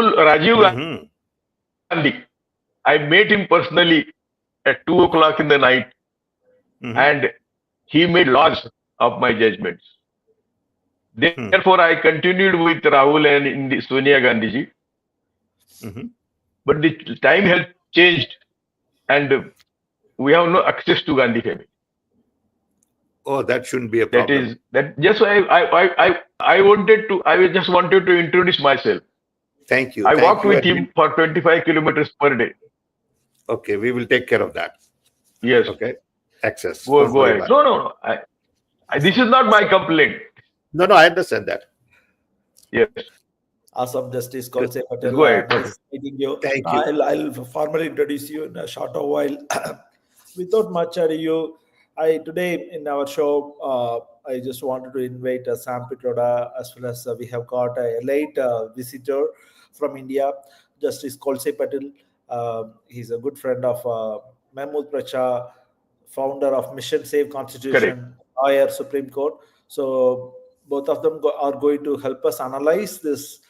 Rajiv Hmm. Gandhi. I met him personally at 2 o'clock in the night, Hmm. and he made laws of my judgments. Hmm. Therefore, I continued with Rahul and Sonia Gandhi ji. Hmm. But the time has changed, and we have no access to Gandhi family. Oh, that shouldn't be a That problem. is that. Just I wanted to. I just wanted to introduce myself. Thank you. I Thank walked you. with And him for 25 kilometers per day. okay, we will take care of that. Yes, Okay. Access. Don't go worry ahead. about it. No. This is not my complaint. No, no, I understand that. Yes, Awesome, Justice Good. Kolse yes, Patel. go ahead. Nice meeting you. Thank you. I'll formally introduce you in a shorter while. Without much ado, today in our show, I just wanted to invite Sam Pitroda, as well as we have got a late visitor from India, Justice Kolse Patel. He's a good friend of Mahmood Pracha, founder of Mission Save Correct. Constitution, lawyer, Supreme Court. So both of them are going to help us analyze this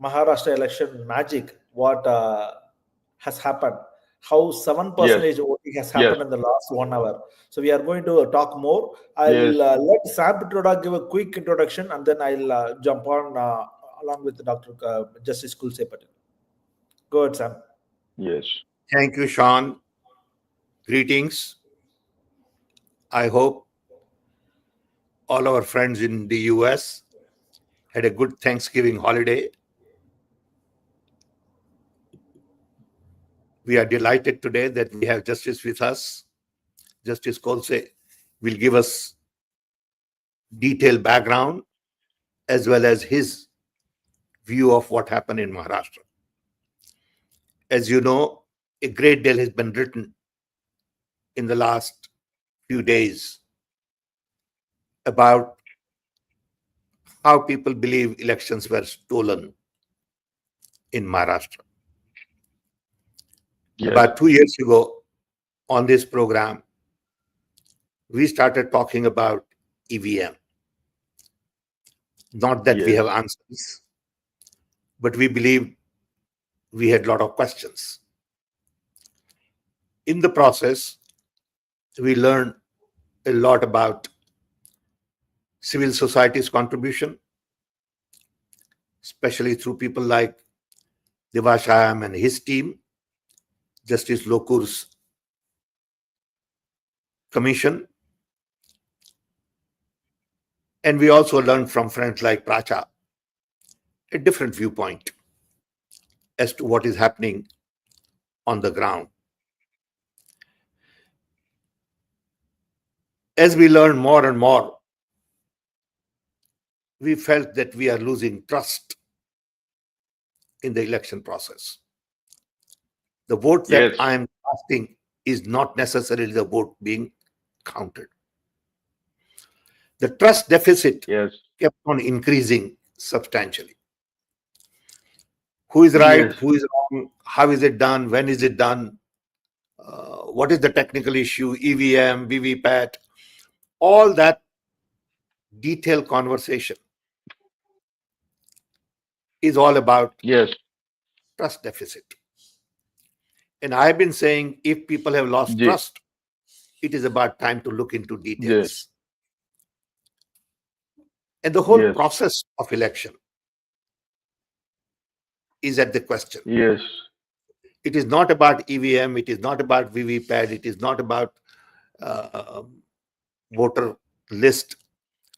Maharashtra election magic, what has happened, how 7% Yes, voting has yes, happened in the last 1 hour. So we are going to talk more. yes. I'll let Sam Pitroda give a quick introduction, and then I'll jump on along with Dr. Justice Kulse Patel. Go ahead, Sam. Yes. Thank you, Sean. Greetings. I hope all our friends in the US had a good Thanksgiving holiday. We are delighted today that we have Justice with us. Justice Kolse will give us detailed background as well as his view of what happened in Maharashtra. As you know, a great deal has been written in the last few days about how people believe elections were stolen in Maharashtra. Yes, About 2 years ago on this program, we started talking about EVM. Not that we yes, have answers, but we believe we had a lot of questions. In the process, we learned a lot about civil society's contribution, especially through people like Devashayam and his team, Justice Lokur's commission. And we also learned from friends like Pracha a different viewpoint as to what is happening on the ground. As we learn more and more, we felt that we are losing trust in the election process. The vote that yes, I am casting is not necessarily the vote being counted. The trust deficit yes, kept on increasing substantially. Who is right? yes, Who is wrong? How is it done? When is it done? What is the technical issue? EVM, VVPAT, all that detailed conversation is all about yes, trust deficit. And I've been saying if people have lost yes, trust, it is about time to look into yes, details. And the whole yes, process of election is at the question. yes, It is not about EVM, it is not about VVPAT, it is not about uh, voter list.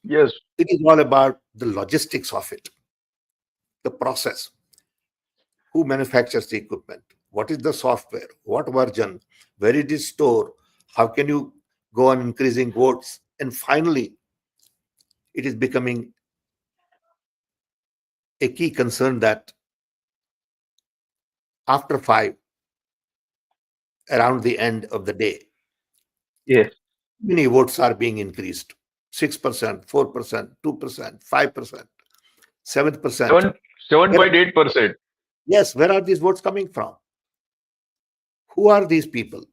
yes, It is all about the logistics of it, the process. Who manufactures the equipment? What is the software? What version? Where it is stored? How can you go on increasing votes? And finally, it is becoming a key concern that after 5, around the end of the day, yes. many votes are being increased. 6%, 4%, 2%, 5%, 7%. 7.8%. Yes, where are these votes coming from? Who are these people?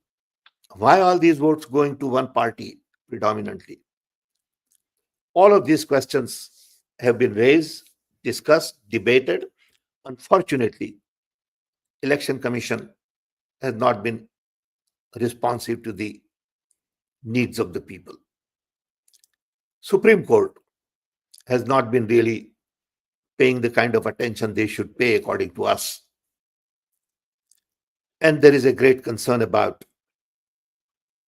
Why are these votes going to one party predominantly? All of these questions have been raised, discussed, debated Unfortunately, Election Commission has not been responsive to the needs of the people. Supreme Court has not been really paying the kind of attention they should pay, according to us. And there is a great concern about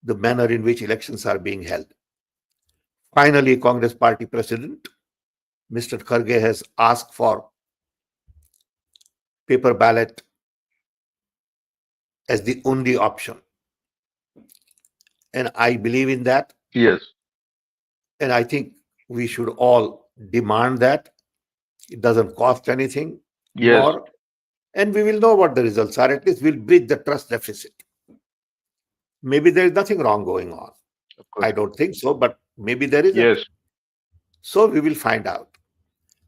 the manner in which elections are being held. Finally, Congress Party President, Mr. Kharge, has asked for paper ballot as the only option. And I believe in that. Yes. And I think we should all demand that. It doesn't cost anything Yes. more. And we will know what the results are. At least we'll bridge the trust deficit. Maybe there is nothing wrong going on. Of course. I don't think so, but maybe there is. Yes. So we will find out.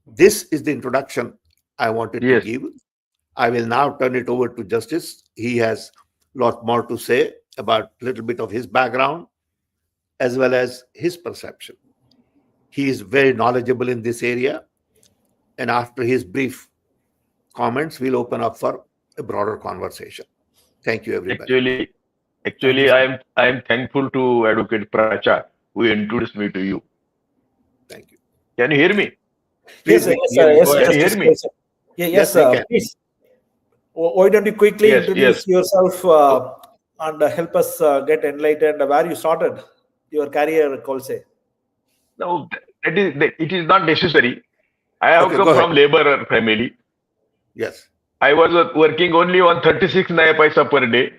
This is the introduction I wanted Yes. to give. I will now turn it over to Justice. He has a lot more to say about a little bit of his background as well as his perception. He is very knowledgeable in this area. And after his brief comments, we'll open up for a broader conversation. Thank you, everybody. Actually, Thank you, I am thankful to Advocate Pracha who introduced me to you. Thank you. Can you hear me? Yes, Please, sir. we Yes, hear sir. you. Yes, Go sir. ahead. Can you hear Justice me? Question. Yeah, yes, Yes, we sir. can. Please. Why don't you quickly Yes, introduce yes. yourself and help us get enlightened where you started your career, Kolse? No, it is not necessary. I have Okay, come go ahead. from laborer family. Yes. I was working only on 36 naya paisa per day.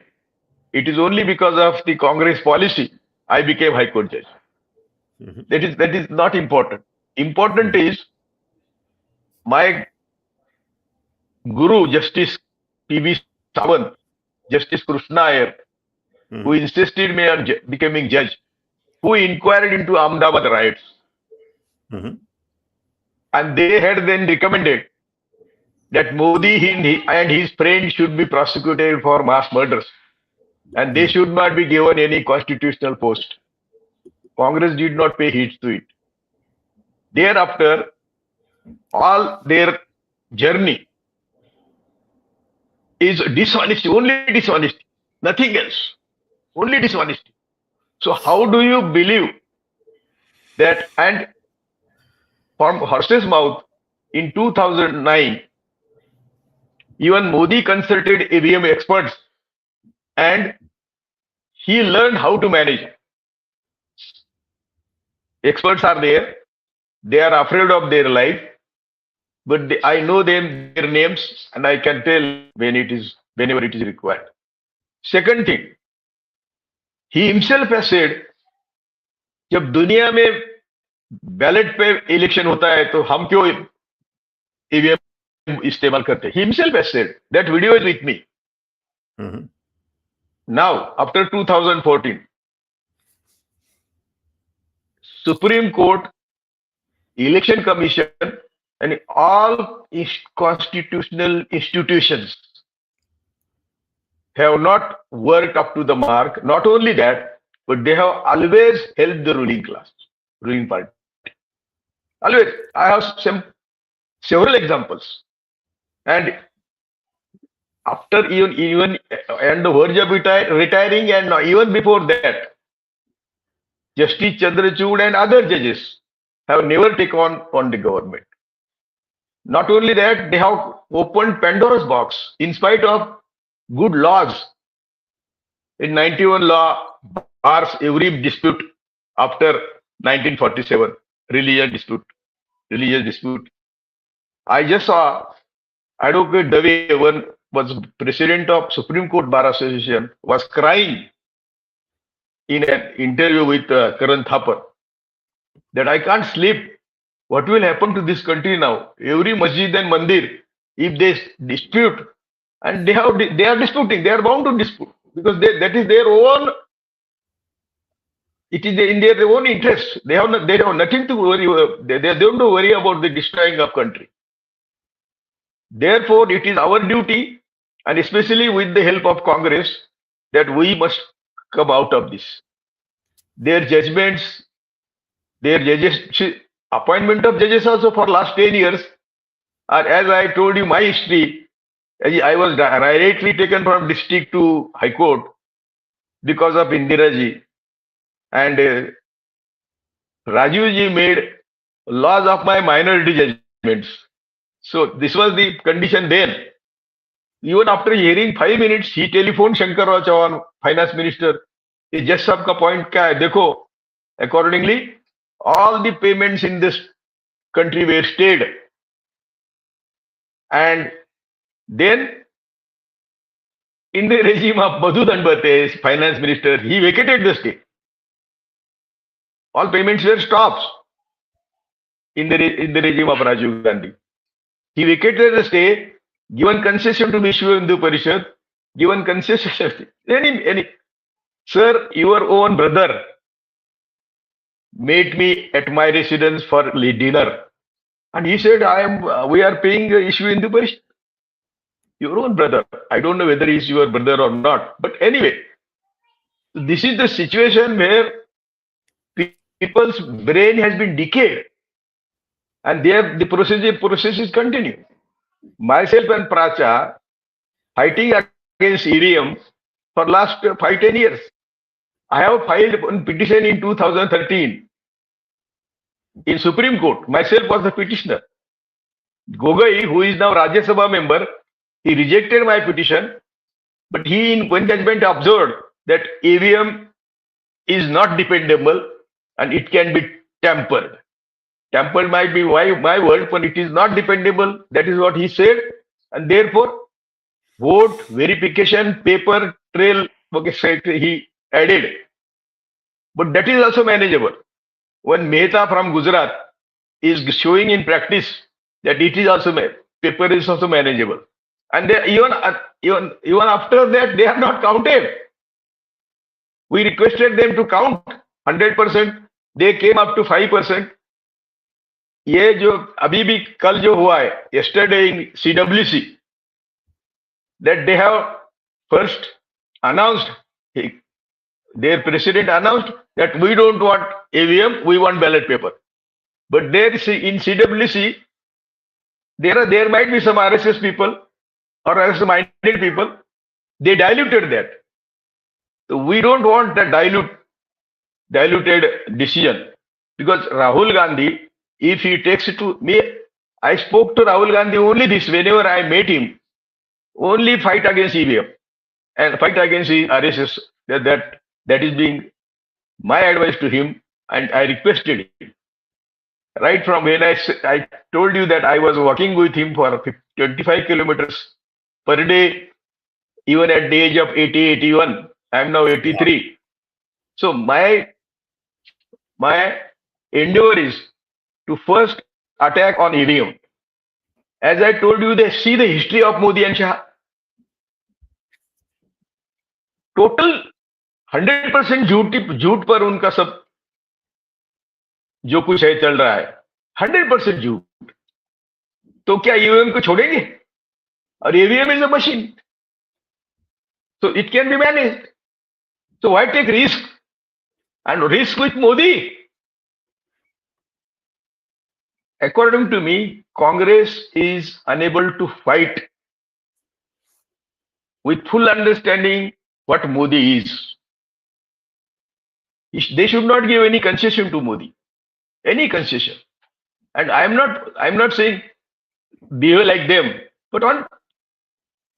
It is only because of the Congress policy I became High Court judge. Mhm. That is not important. Important is my Guru Justice P.B. Sawant, Justice Krishna Iyer, who Mhm. insisted me on becoming judge, who inquired into Ahmedabad riots, Mhm. and they had then recommended that Modi and his friends should be prosecuted for mass murders, and they should not be given any constitutional post. Congress did not pay heed to it. Thereafter, all their journey is dishonesty, only dishonesty, nothing else, only dishonesty. So how do you believe that? And from horse's mouth in 2009, even Modi consulted EVM experts and he learned how to manage. Experts are there, they are afraid of their life, but I know them, their names, and I can tell whenever it is required. Second thing, he himself has said, जब दुनिया में ballot पे election होता है तो हम क्यों EVM इस्तेमाल करते हैं? He himself has said, that video is with me. Mhm. Now, after 2014, Supreme Court, Election Commission, and all constitutional institutions have not worked up to the mark. Not only that, but they have always helped the ruling class, ruling party. Always. I have several examples. And after even on the verge of retiring, and even before that, Justice Chandrachud and other judges have never taken on the government. Not only that, they have opened Pandora's box in spite of good laws. In 91 law bars every dispute after 1947, religious dispute. I just saw Advocate Dave, one was president of Supreme Court Bar Association, was crying in an interview with Karan Thapar that I can't sleep. What will happen to this country now? Every masjid and mandir, if they dispute, and they are disputing, they are bound to dispute because that is their own. It is in their own interest. They have nothing to worry. They don't worry about the destroying of country. Therefore, it is our duty, and especially with the help of Congress, that we must come out of this. Their judgments, their judges, appointment of judges also for last 10 years, As I told you my history, I was directly taken from district to High Court because of Indiraji. And Rajiv made laws of my minority judgments. So this was the condition then. Even after hearing 5 minutes, he telephoned Shankar Rao Chauhan, finance minister. ये जज साहब का point क्या है देखो accordingly all the payments in this country were stayed, and then in the regime of Madhu Danbate, finance minister, he vacated the stay. All payments were stopped in the regime of Rajiv Gandhi. He vacated the stay, given concession to Vishwa Hindu Parishad, given concession any. Sir, your own brother met me at my residence for dinner, and he said, we are paying Vishwa Hindu Parishad. Your own brother. I don't know whether he's your brother or not, but anyway, this is the situation where people's brain has been decayed, and the process is continuing. Myself and Pracha fighting against EVM for last 5-10 years. I have filed a petition in 2013 in Supreme Court. Myself was the petitioner. Gogoi, who is now Rajya Sabha member, he rejected my petition, but he in one judgment observed that EVM is not dependable and it can be tampered. Tampered might be my word, but it is not dependable. That is what he said, and therefore vote verification paper trail he added. But that is also manageable. When Mehta from Gujarat is showing in practice that it is also paper is also manageable, and they, even after that they are not counted. We requested them to count 100%. They came up to 5%. ये जो अभी भी कल जो हुआ है yesterday in CWC, that they have first announced, their president announced that we don't want EVM, we want ballot paper. But there in CWC, there might be some RSS people or RSS-minded people. They diluted that. So we don't want that diluted decision, because Rahul Gandhi, if he takes it to me, I spoke to Rahul Gandhi only this, whenever I met him, only fight against EVM and fight against the RSS. That is being my advice to him, and I requested him. Right from when I told you that I was walking with him for 25 kilometers per day, even at the age of 80, 81. I am now 83. So my endeavor is to first attack on EVM. As I told you, they see the history of Modi and Shah. Total 100% झूठ पर उनका सब जो कुछ है चल रहा है, 100% झूठ. तो क्या ईवीएम को छोड़ेंगे? और EVM is a machine, so it can be managed. So why take risk? And risk with Modi? According to me, Congress is unable to fight with full understanding what Modi is. They should not give any concession to Modi, any concession. And I'm not saying behave like them, but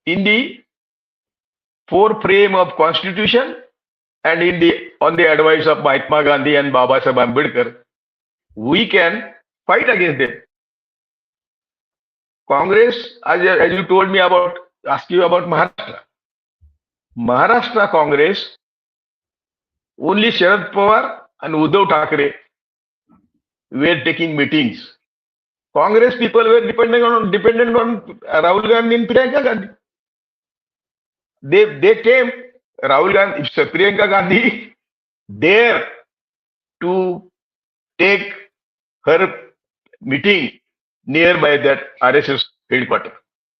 in the frame of Constitution and on the advice of Mahatma Gandhi and Baba Saheb Ambedkar, we can fight against them. Congress, as you told me about, ask you about Maharashtra. Maharashtra Congress, only Sharad Pawar and Uddhav Thackeray were taking meetings. Congress people were dependent on Rahul Gandhi and Priyanka Gandhi. They came, Rahul Gandhi, Priyanka Gandhi, there to take her meeting nearby that RSS headquarters.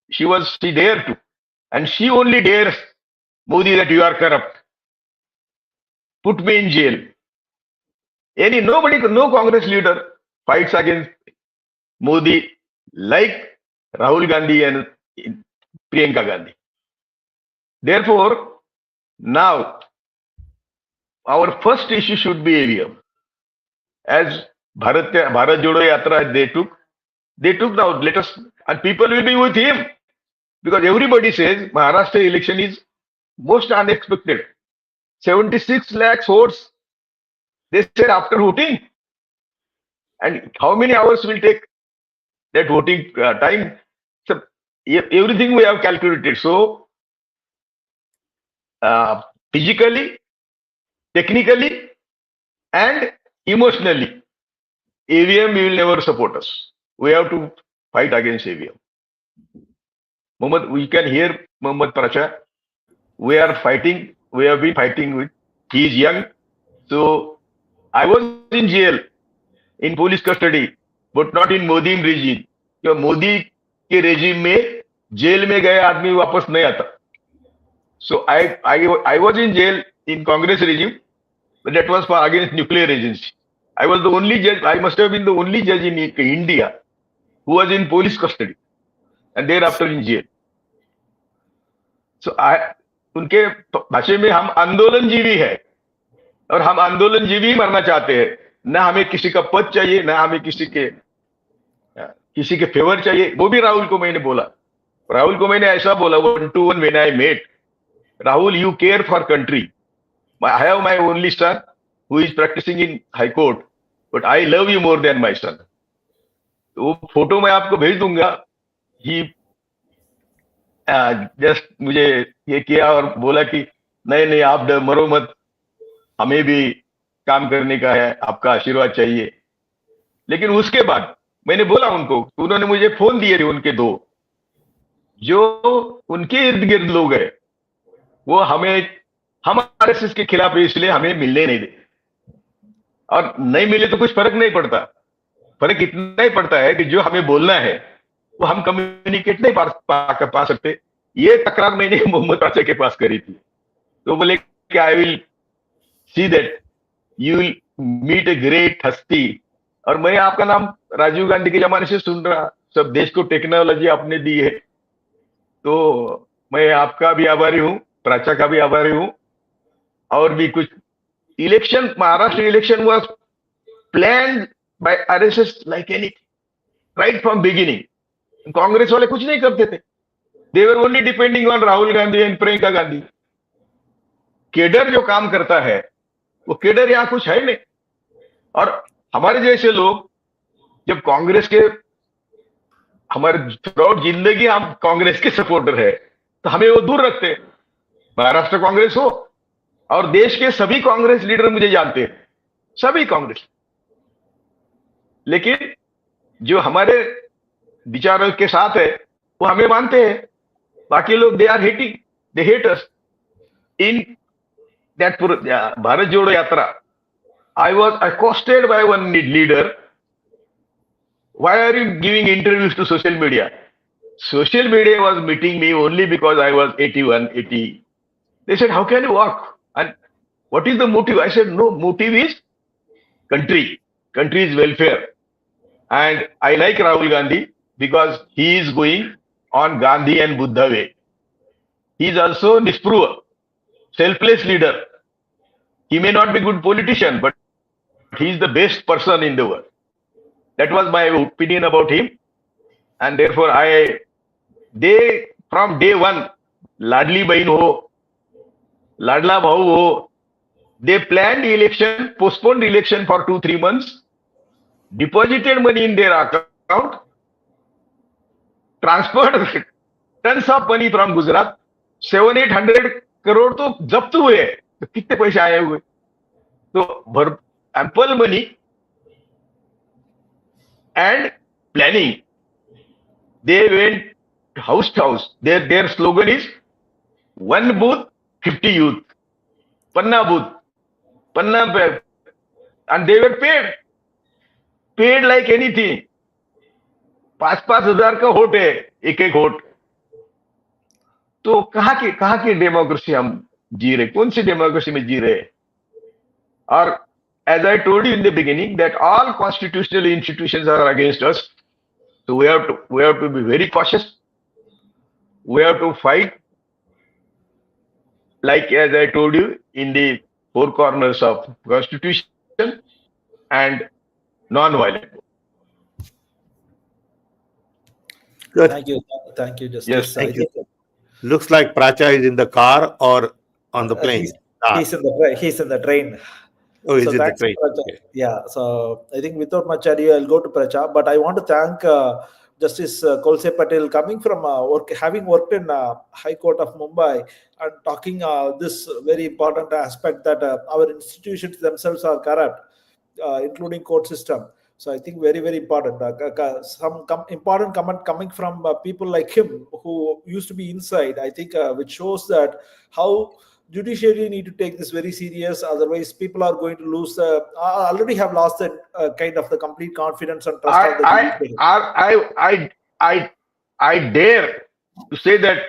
She there too. And she only dares Modi that you are corrupt. Put me in jail. No Congress leader fights against Modi like Rahul Gandhi and Priyanka Gandhi. Therefore, now our first issue should be EVM. As Bharat Jodo Yatra they took now, let us, and people will be with him because everybody says Maharashtra election is most unexpected. 76 lakhs votes, they said after voting. And how many hours will take that voting time? So everything we have calculated. So physically, technically, and emotionally, EVM will never support us. We have to fight against EVM. Mohammed, we can hear Mohammed Pracha. We are fighting. We have been fighting with. He is young. So I was in jail, in police custody, but not in Modi regime. क्यों मोदी के regime में jail में गए आदमी वापस नहीं आता. So I was in jail in Congress regime, but that was for against nuclear agency. I was the only judge. I must have been the only judge in India who was in police custody and thereafter in jail. So उनके भाषा में हम आंदोलनजीवी है और हम आंदोलनजीवी मरना चाहते हैं. ना हमें किसी का पद चाहिए, ना हमें किसी के फेवर चाहिए. वो भी राहुल को मैंने बोला. राहुल को मैंने ऐसा बोला 1-to-1 when I met. Rahul, you care for country. I have my only son who is practicing in High Court, but I love you more than my son. तो वो फोटो मैं आपको भेज दूंगा. ही जस्ट मुझे ये किया और बोला कि नहीं नहीं आप मरो मत, हमें भी काम करने का है, आपका आशीर्वाद चाहिए. लेकिन उसके बाद मैंने बोला उनको, उन्होंने मुझे फोन दिए थे उनके दो, जो उनके इर्द गिर्द लोग हैं, वो हम आरएसएस के खिलाफ है इसलिए हमें मिलने नहीं दे. और नहीं मिले तो कुछ फर्क नहीं पड़ता. फर्क इतना ही पड़ता है कि जो हमें बोलना है वो हम कम्युनिकेट नहीं पा सकते. ये तकरार मैंने मोहम्मद पाशा के पास करी थी. तो बोले कि I will see that you will meet a great हस्ती. और मैं आपका नाम राजीव गांधी के जमाने से सुन रहा. सब देश को टेक्नोलॉजी आपने दी है, तो मैं आपका भी आभारी हूं, प्राचा का भी आभारी हूं. और भी कुछ election, Maharashtra election was planned by RSS like anything right from beginning. Congress वाले कुछ नहीं करते थे. They were only depending on Rahul Gandhi and Priyanka Gandhi. Cadre जो काम करता है वो केडर यहां कुछ है नहीं. और हमारे जैसे लोग जब कांग्रेस के, हमारे थ्रू जिंदगी हम कांग्रेस के सपोर्टर है, तो हमें वो दूर रखते हैं. महाराष्ट्र कांग्रेस हो और देश के सभी कांग्रेस लीडर मुझे जानते हैं, सभी कांग्रेस. लेकिन जो हमारे विचारों के साथ है वो हमें मानते हैं. बाकी लोग they are hating, they hate us. In that Bharat Jodo Yatra I was accosted by one leader. Why are you giving interviews to social media? Social media was meeting me only because I was 81, 80. They said, how can you walk? And what is the motive? I said, no, motive is country's welfare. And I like Rahul Gandhi because he is going on Gandhi and Buddha way. He is also Nisprua, selfless leader. He may not be good politician, but he is the best person in the world. That was my opinion about him. And therefore, they from day one, Ladli Bahin ho, Ladla Bhau ho, they planned election, postponed election for 2-3 months, deposited money in their account, transferred tons of money from Gujarat, 700-800 crore तो जब्त हुए. तो कितने पैसे आए हुए? तो ample money and planning. They went house to house. Their slogan is one booth, 50 youth. Panna booth, Panna, and they were paid like anything. 5-5 हजार का वोट है, एक वोट. तो कहाँ की डेमोक्रेसी हम जी रहे, कौन सी डेमोक्रेसी में जी रहे? और as I told you in the beginning that all constitutional institutions are against us. So we have to be very cautious. We have to fight, like as I told you, in the four corners of constitution and non-violent. Good. Thank you, Yes. Justice. I Thank you. think Looks like Pracha is in the car or on the he's plane. Car. he's in the train. Oh, is So it the thanks, train? Pracha. Okay. Yeah. So I think without much ado, I'll go to Pracha. But I want to thank Justice Kolse Patel, coming from having worked in High Court of Mumbai, and talking this very important aspect that our institutions themselves are corrupt, including court system. So I think very important. Important comment coming from people like him who used to be inside. I think which shows that how judiciary need to take this very serious. Otherwise, people are going to lose. Already have lost the kind of the complete confidence and trust on the I judiciary. I I dare to say that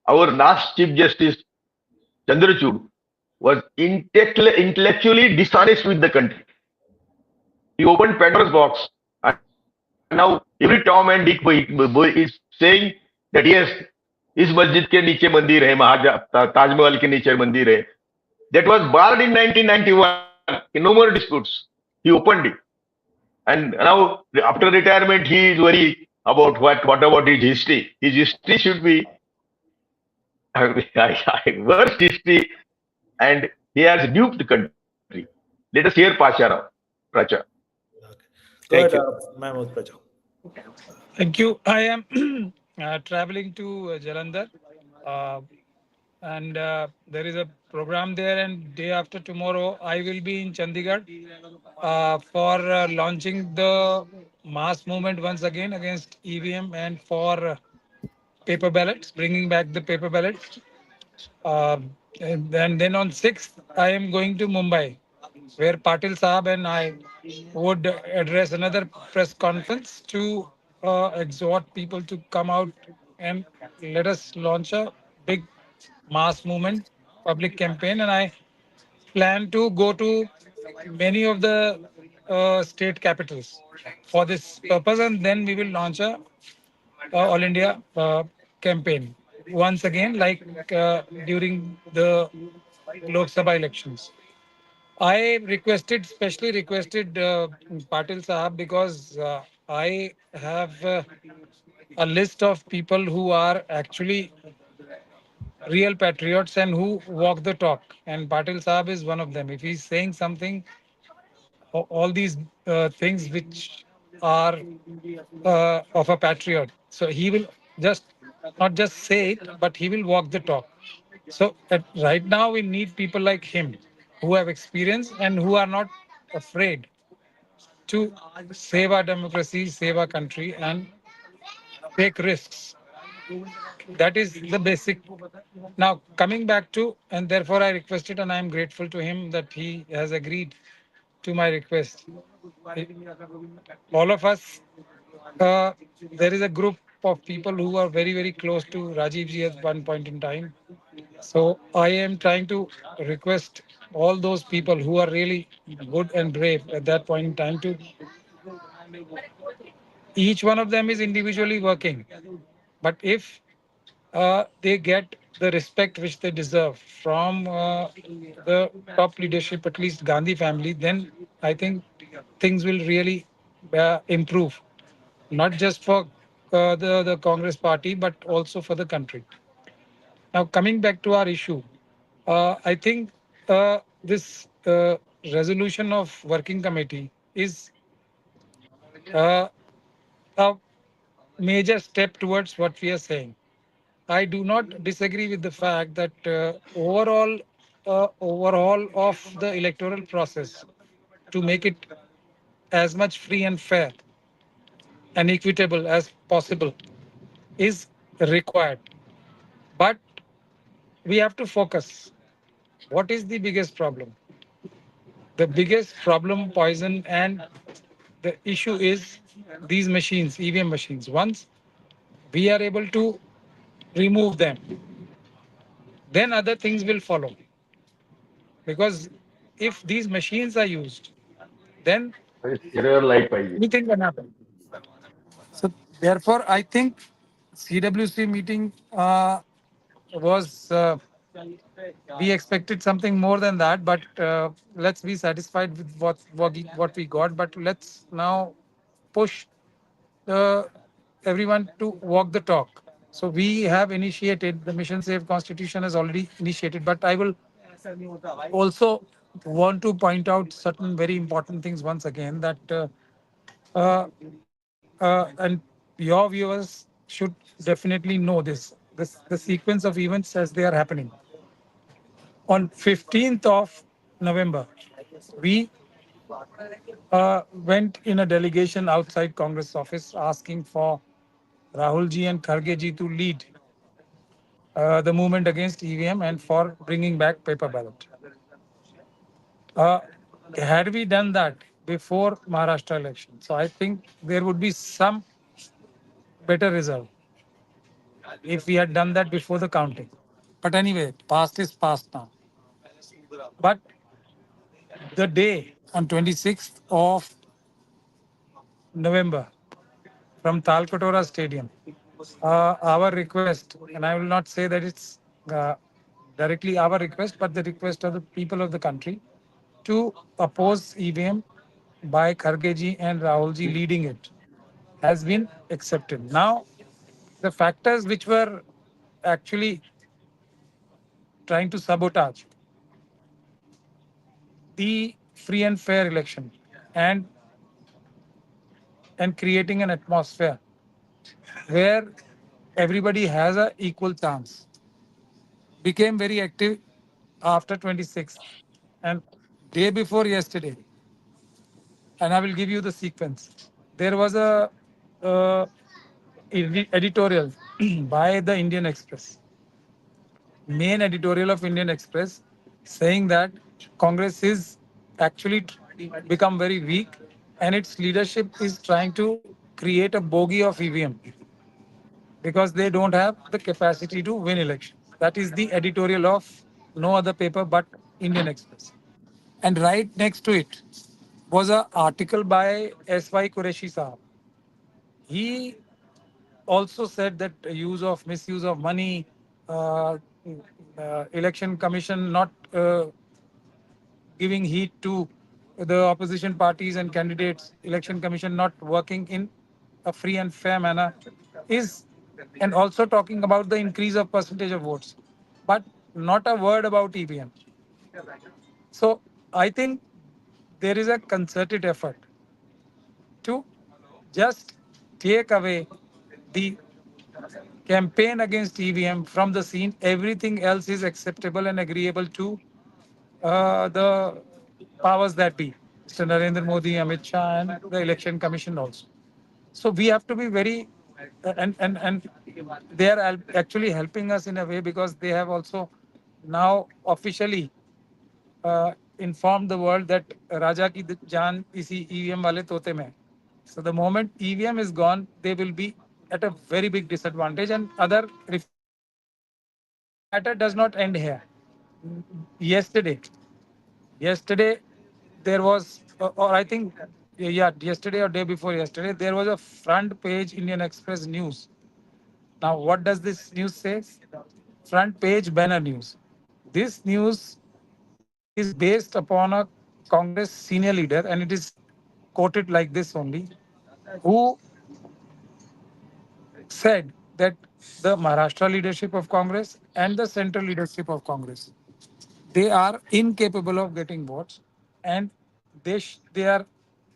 our last Chief Justice Chandrachud was intellectually dishonest with the country. He opened Pandora's box, and now every Tom and Dick is saying that yes, इस मस्जिद के नीचे मंदिर है, ताजमहल के नीचे मंदिर है. That was barred in 1991. No more disputes. He opened it, and now after retirement, he is worried about what about his history. His history should be worst history, and he has duped the country. Let us hear Pracha. Okay. Go Thank ahead, you. Mahmood Pracha. Thank you. I am traveling to Jalandhar, uh, and there is a program there. And day after tomorrow, I will be in Chandigarh for launching the mass movement once again against EVM and for paper ballots, bringing back the paper ballots. And then on 6th, I am going to Mumbai, where Patil Saab and I would address another press conference to exhort people to come out and let us launch a big mass movement, public campaign. And I plan to go to many of the state capitals for this purpose, and then we will launch a All India campaign once again, like during the Lok Sabha elections. I requested, specially requested Patil Sahab because I have a list of people who are actually real patriots and who walk the talk. And Patil Sahab is one of them. If he's saying something, all these things which are of a patriot. So he will just not just say it, but he will walk the talk. So right now we need people like him who have experience and who are not afraid to save our democracy, save our country, and take risks. That is the basic. Now, coming back to, and therefore I requested, and I am grateful to him that he has agreed to my request. All of us, uh, there is a group of people who are very close to Rajiv ji at one point in time. So I am trying to request all those people who are really good and brave at that point in time to, each one of them is individually working. But if they get the respect which they deserve from the top leadership, at least Gandhi family, then I think things will really improve, not just for the Congress party, but also for the country. Now, coming back to our issue, I think this resolution of working committee is uh, a major step towards what we are saying. I do not disagree with the fact that overall of the electoral process to make it as much free and fair and equitable as possible is required. But we have to focus. What is the biggest problem? The biggest problem, poison, and the issue is these machines, EVM machines. Once we are able to remove them, then other things will follow. Because if these machines are used, then Error light पाहिजे. anything can happen. So Therefore, I think CWC meeting was we expected something more than that, but let's be satisfied with what we got. But let's now push the everyone to walk the talk. So we have initiated the Mission Save Constitution has already initiated, but I will also want to point out certain very important things once again that and your viewers should definitely know this the sequence of events as they are happening. On 15th of November, we went in a delegation outside Congress office asking for Rahul ji and Kharge ji to lead the movement against EVM and for bringing back paper ballot. Uh, had we done that before Maharashtra election, so I think there would be some better result if we had done that before the counting. But anyway, past is past now. But the day on 26th of November from Talkatora Stadium, our request, and I will not say that it's directly our request, but the request of the people of the country to oppose EVM by Khargeji and Rahulji leading it has been accepted. Now, the factors which were actually trying to sabotage the free and fair election and creating an atmosphere where everybody has a equal chance became very active after 26th and day before yesterday, and I will give you the sequence. There was a editorial by the Indian Express, main editorial of Indian Express, saying that Congress is actually become very weak and its leadership is trying to create a bogey of EVM because they don't have the capacity to win elections. That is the editorial of no other paper but Indian Express. And right next to it was an article by S.Y. Qureshi Saab. He also said that misuse of money, uh, election commission not giving heed to the opposition parties and candidates, election commission not working in a free and fair manner is, and also talking about the increase of percentage of votes, but not a word about EVM. So I think there is a concerted effort to just take away the campaign against EVM from the scene. Everything else is acceptable and agreeable to the powers that be, Mr. Narendra Modi, Amit Shah, and the Election Commission also. So we have to be very, and they are actually helping us in a way because they have also now officially informed the world that Raja ki jaan isi EVM wale tote mein. So the moment EVM is gone, they will be at a very big disadvantage and other reforms will come. But the matter does not end here. Yesterday, yesterday there was, or I think, yeah, yesterday or day before yesterday, there was a front page Indian Express news. Now, what does this news say? Front page banner news. This news is based upon a Congress senior leader, and it is quoted like this only, who said that the Maharashtra leadership of Congress and the central leadership of Congress, they are incapable of getting votes, and they are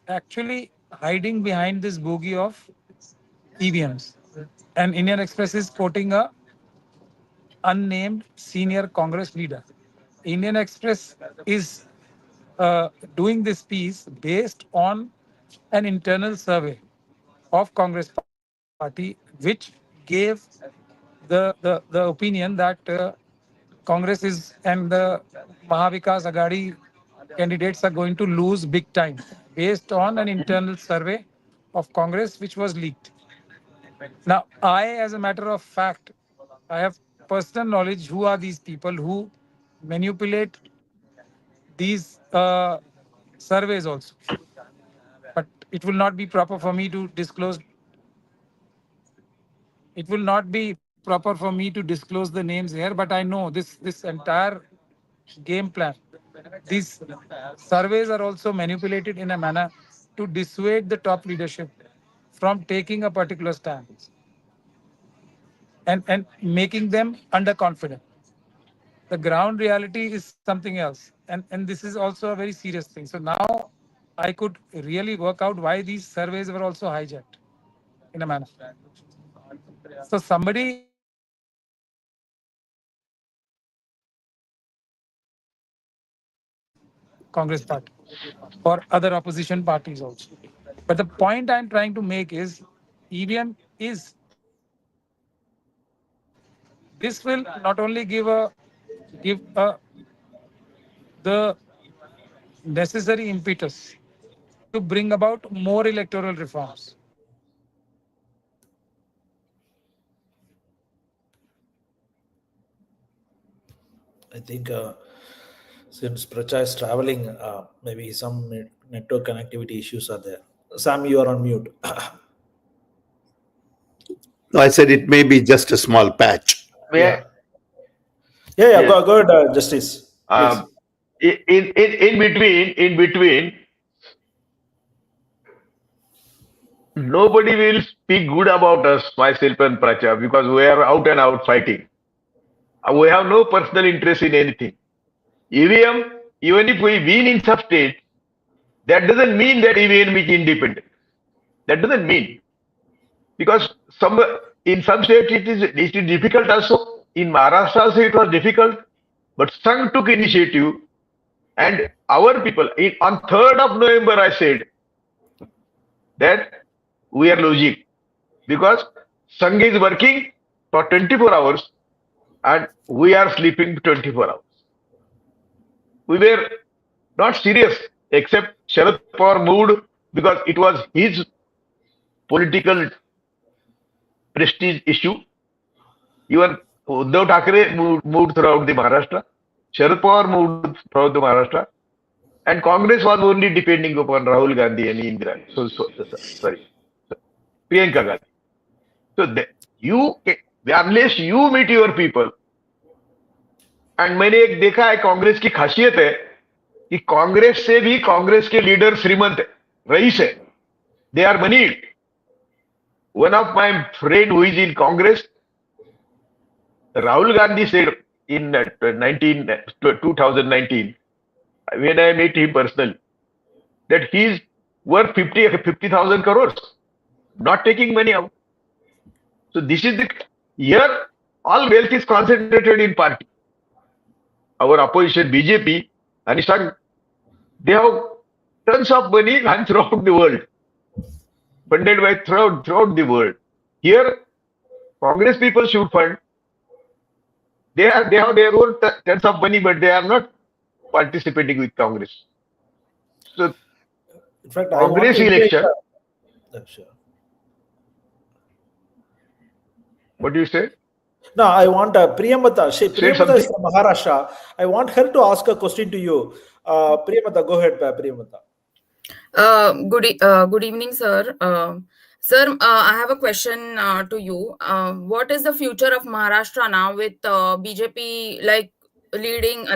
actually hiding behind this boogie of EVMs. And Indian Express is quoting a unnamed senior Congress leader. Indian Express is doing this piece based on an internal survey of Congress Party, which gave the opinion that Congress is and the Mahavikas Agadi candidates are going to lose big time based on an internal survey of Congress which was leaked. Now, as a matter of fact, I have personal knowledge who are these people who manipulate these surveys also. But it will not be proper for me to disclose it will not be proper for me to disclose the names here, but I know this entire game plan. These surveys are also manipulated in a manner to dissuade the top leadership from taking a particular stand and making them underconfident. The ground reality is something else. And this is also a very serious thing. So now I could really work out why these surveys were also hijacked in a manner. So somebody is trying to manipulate Congress party or other opposition parties also. But the point I'm trying to make is EVM is this will not only give the necessary impetus to bring about more electoral reforms. I think since Pracha is traveling, maybe some network connectivity issues are there. Sam, you are on mute. No, I said it may be just a small patch. May Yeah. Yeah. Yes. Go ahead, Justice. Please. In between, nobody will speak good about us, myself and Pracha, because we are out and out fighting. We have no personal interest in anything. EVM, even if we win in some states, that doesn't mean that EVM is independent. That doesn't mean, because in some states it is difficult also. In Maharashtra also it was difficult, but Sangh took initiative, and our people on 3rd of November I said that we are losing because Sangh is working for 24 hours and we are sleeping 24 hours. We were not serious, except Sharad Pawar moved because it was his political prestige issue. Even Uddhav Thackeray moved throughout the Maharashtra. Sharad Pawar moved throughout the Maharashtra. And Congress was only depending upon Rahul Gandhi and Indira. Sorry, Priyanka Gandhi. Unless you meet your people, and मैंने एक देखा है कांग्रेस की खासियत है कि कांग्रेस से भी कांग्रेस के लीडर श्रीमंत है, रईस है, they are moneyed. One of my friend who is in Congress, Rahul Gandhi said in 2019, when I met him personally, that he is worth 50,000 crores, not taking money out. So this is here all wealth is concentrated in party. Our opposition BJP and Sangh, they have tons of money and throughout the world, funded by throughout the world. Here, Congress people should fund. They have their own tons of money, but they are not participating with Congress. So, In fact, Congress election. Sure. What do you say? No, I want Priyamata. Priyamata is something. from Maharashtra. I want her to ask a question to you. Priyamata, go ahead, Priyamata. Good evening, sir. Sir, I have a question to you. What is the future of Maharashtra now with BJP leading,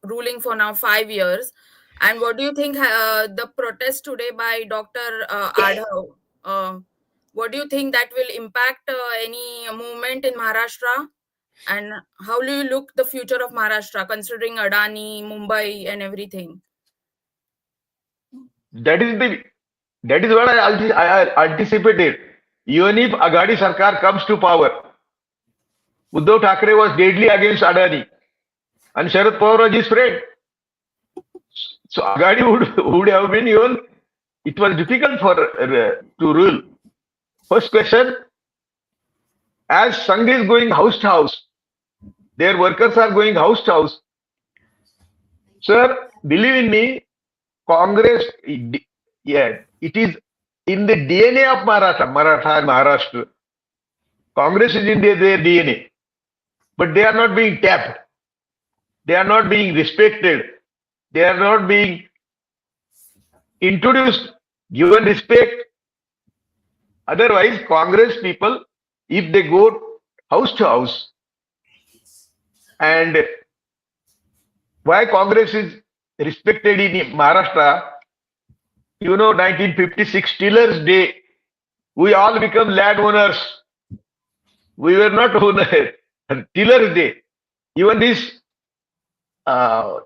ruling for now 5 years? And what do you think the protest today by Dr. Adhav? What do you think that will impact any movement in Maharashtra? And how do you look the future of Maharashtra considering Adani, Mumbai, and everything? That is what I anticipated. Even if Aghadi Sarkar comes to power, Uddhav Thackeray was deadly against Adani, and Sharad Pawar was his friend. So Aghadi would have been even. It was difficult for to rule. First question: as Sangh is going house to house, their workers are going house to house. Sir, believe in me, Congress, yeah, it is in the DNA of Maratha and Maharashtra. Congress is in their DNA, but they are not being tapped. They are not being respected. They are not being introduced, given respect. Otherwise, Congress people if they go house to house, and why Congress is respected in Maharashtra, 1956 Tillers Day, we all become landowners. We were not owners. Tillers Day. Even this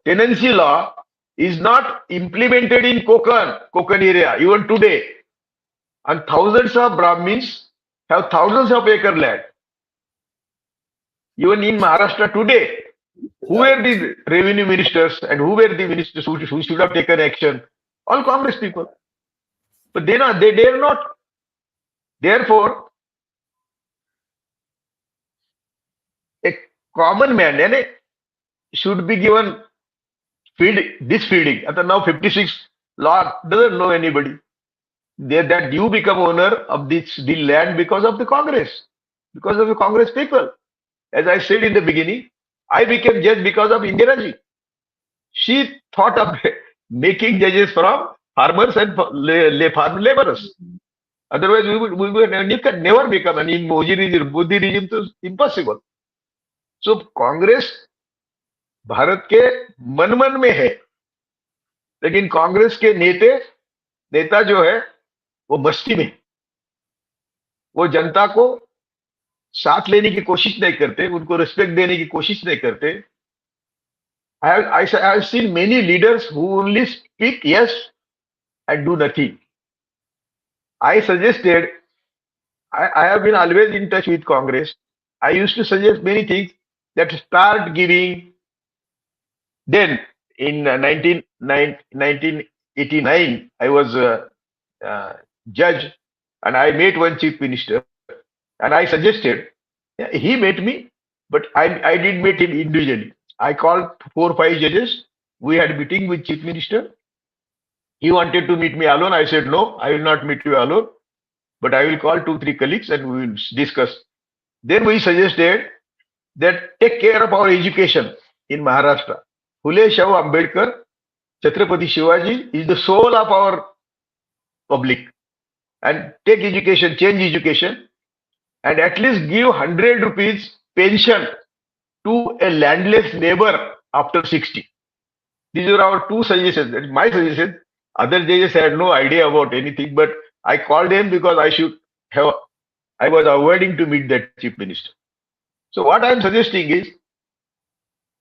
tenancy law is not implemented in Konkan area, even today. And thousands of Brahmins have thousands of acre land. Even in Maharashtra today, who were the revenue ministers and who were the ministers who should have taken action? All Congress people. But they dare not. Therefore, a common man should be given this feeding. And now 56 law doesn't know anybody. That you become owner of the land because of the Congress, because of the Congress people. As I said in the beginning, I became judge because of Indira Ji. She thought of making judges from farmers and farm laborers. Otherwise, we can never become. And in Modi regime, it's impossible. So Congress Bharat के मन में है, लेकिन कांग्रेस के नेता जो है वो मस्ती में, वो जनता को साथ लेने की कोशिश नहीं करते, उनको रिस्पेक्ट देने की कोशिश नहीं करते. I have seen many leaders who only speak yes and do nothing. I suggested, I have been always in touch with Congress. I used to suggest many things that start giving. Then in 1989, I was a judge and I met one chief minister and I suggested, he met me, but I didn't meet him individually. I called 4 or 5 judges. We had a meeting with chief minister. He wanted to meet me alone. I said, no, I will not meet you alone, but I will call 2 or 3 colleagues and we will discuss. Then we suggested that take care of our education in Maharashtra. Phule Shah Ambedkar, Chhatrapati Shivaji is the soul of our public. And take education, change education, and at least give 100 rupees pension to a landless neighbor after 60. These are our 2 suggestions. That is my suggestion. Other judges had no idea about anything, but I called them because I was avoiding to meet that chief minister. So what I am suggesting is,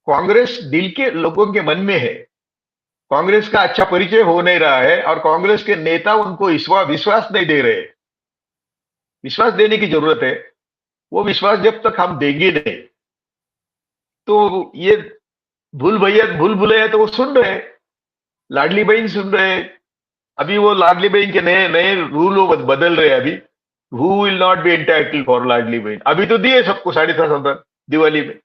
Congress दिल के लोगों के मन में है, कांग्रेस का अच्छा परिचय हो नहीं रहा है और कांग्रेस के नेता उनको विश्वास नहीं दे रहे. विश्वास देने की जरूरत है. वो विश्वास जब तक हम देंगे नहीं, तो ये भूल भुलैया तो वो सुन रहे हैं, लाडली बहन सुन रहे हैं. अभी वो लाडली बहन के नए रूल वो बदल रहे हैं. अभी who will not be entitled for Ladli Bahan, अभी तो दिए सबको 7,500 दिवाली में.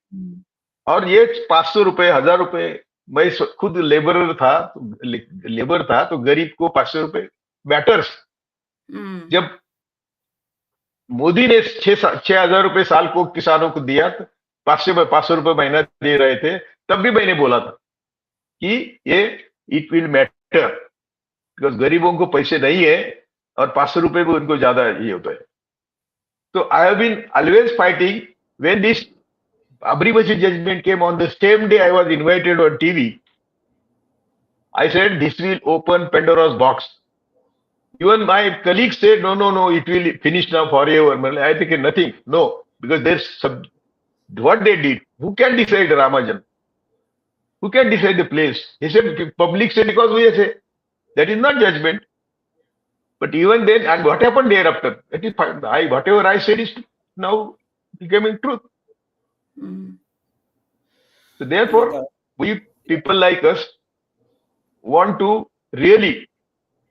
और ये 500 रुपए, 1000 रुपए, मैं खुद लेबर था तो गरीब को 500 रुपए मैटर्स. जब मोदी ने 6,000 रुपए साल को किसानों को दिया, तो 500 रुपए महीना दे रहे थे, तब भी मैंने बोला था कि ये इट विल मैटर, बिकॉज गरीबों को पैसे नहीं है और 500 रुपए भी उनको ज्यादा ये होता है. तो I have been always fighting. When this Abribachi judgment came on the same day I was invited on TV, I said this will open Pandora's box. Even my colleagues said, no, it will finish now forever. I think nothing. No, because there's what they did. Who can decide Ramajan? Who can decide the place? He said, public said because we say. That is not judgment. But even then, and what happened thereafter? That is whatever I said is now becoming truth. So therefore, we people like us want to really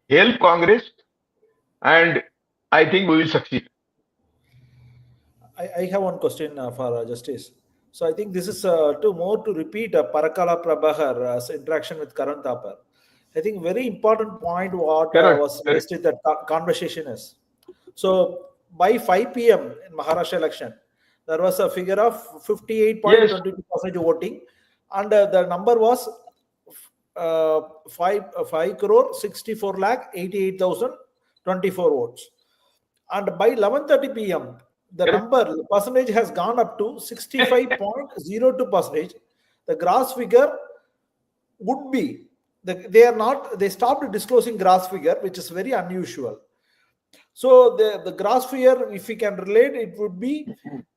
help Congress, and I think we will succeed. I have one question for Justice. So I think this is to repeat Parakala Prabhakar interaction with Karan Thapar. I think very important point what was raised in that conversation is. So by 5 p.m. in Maharashtra election, there was a figure of 58.22% voting, and the number was 5 crore 64 lakh 88,024 votes. And by 11:30 p.m., the the percentage has gone up to 65.02%. The gross figure would be, they stopped disclosing gross figure, which is very unusual. So the gross figure, if we can relate, it would be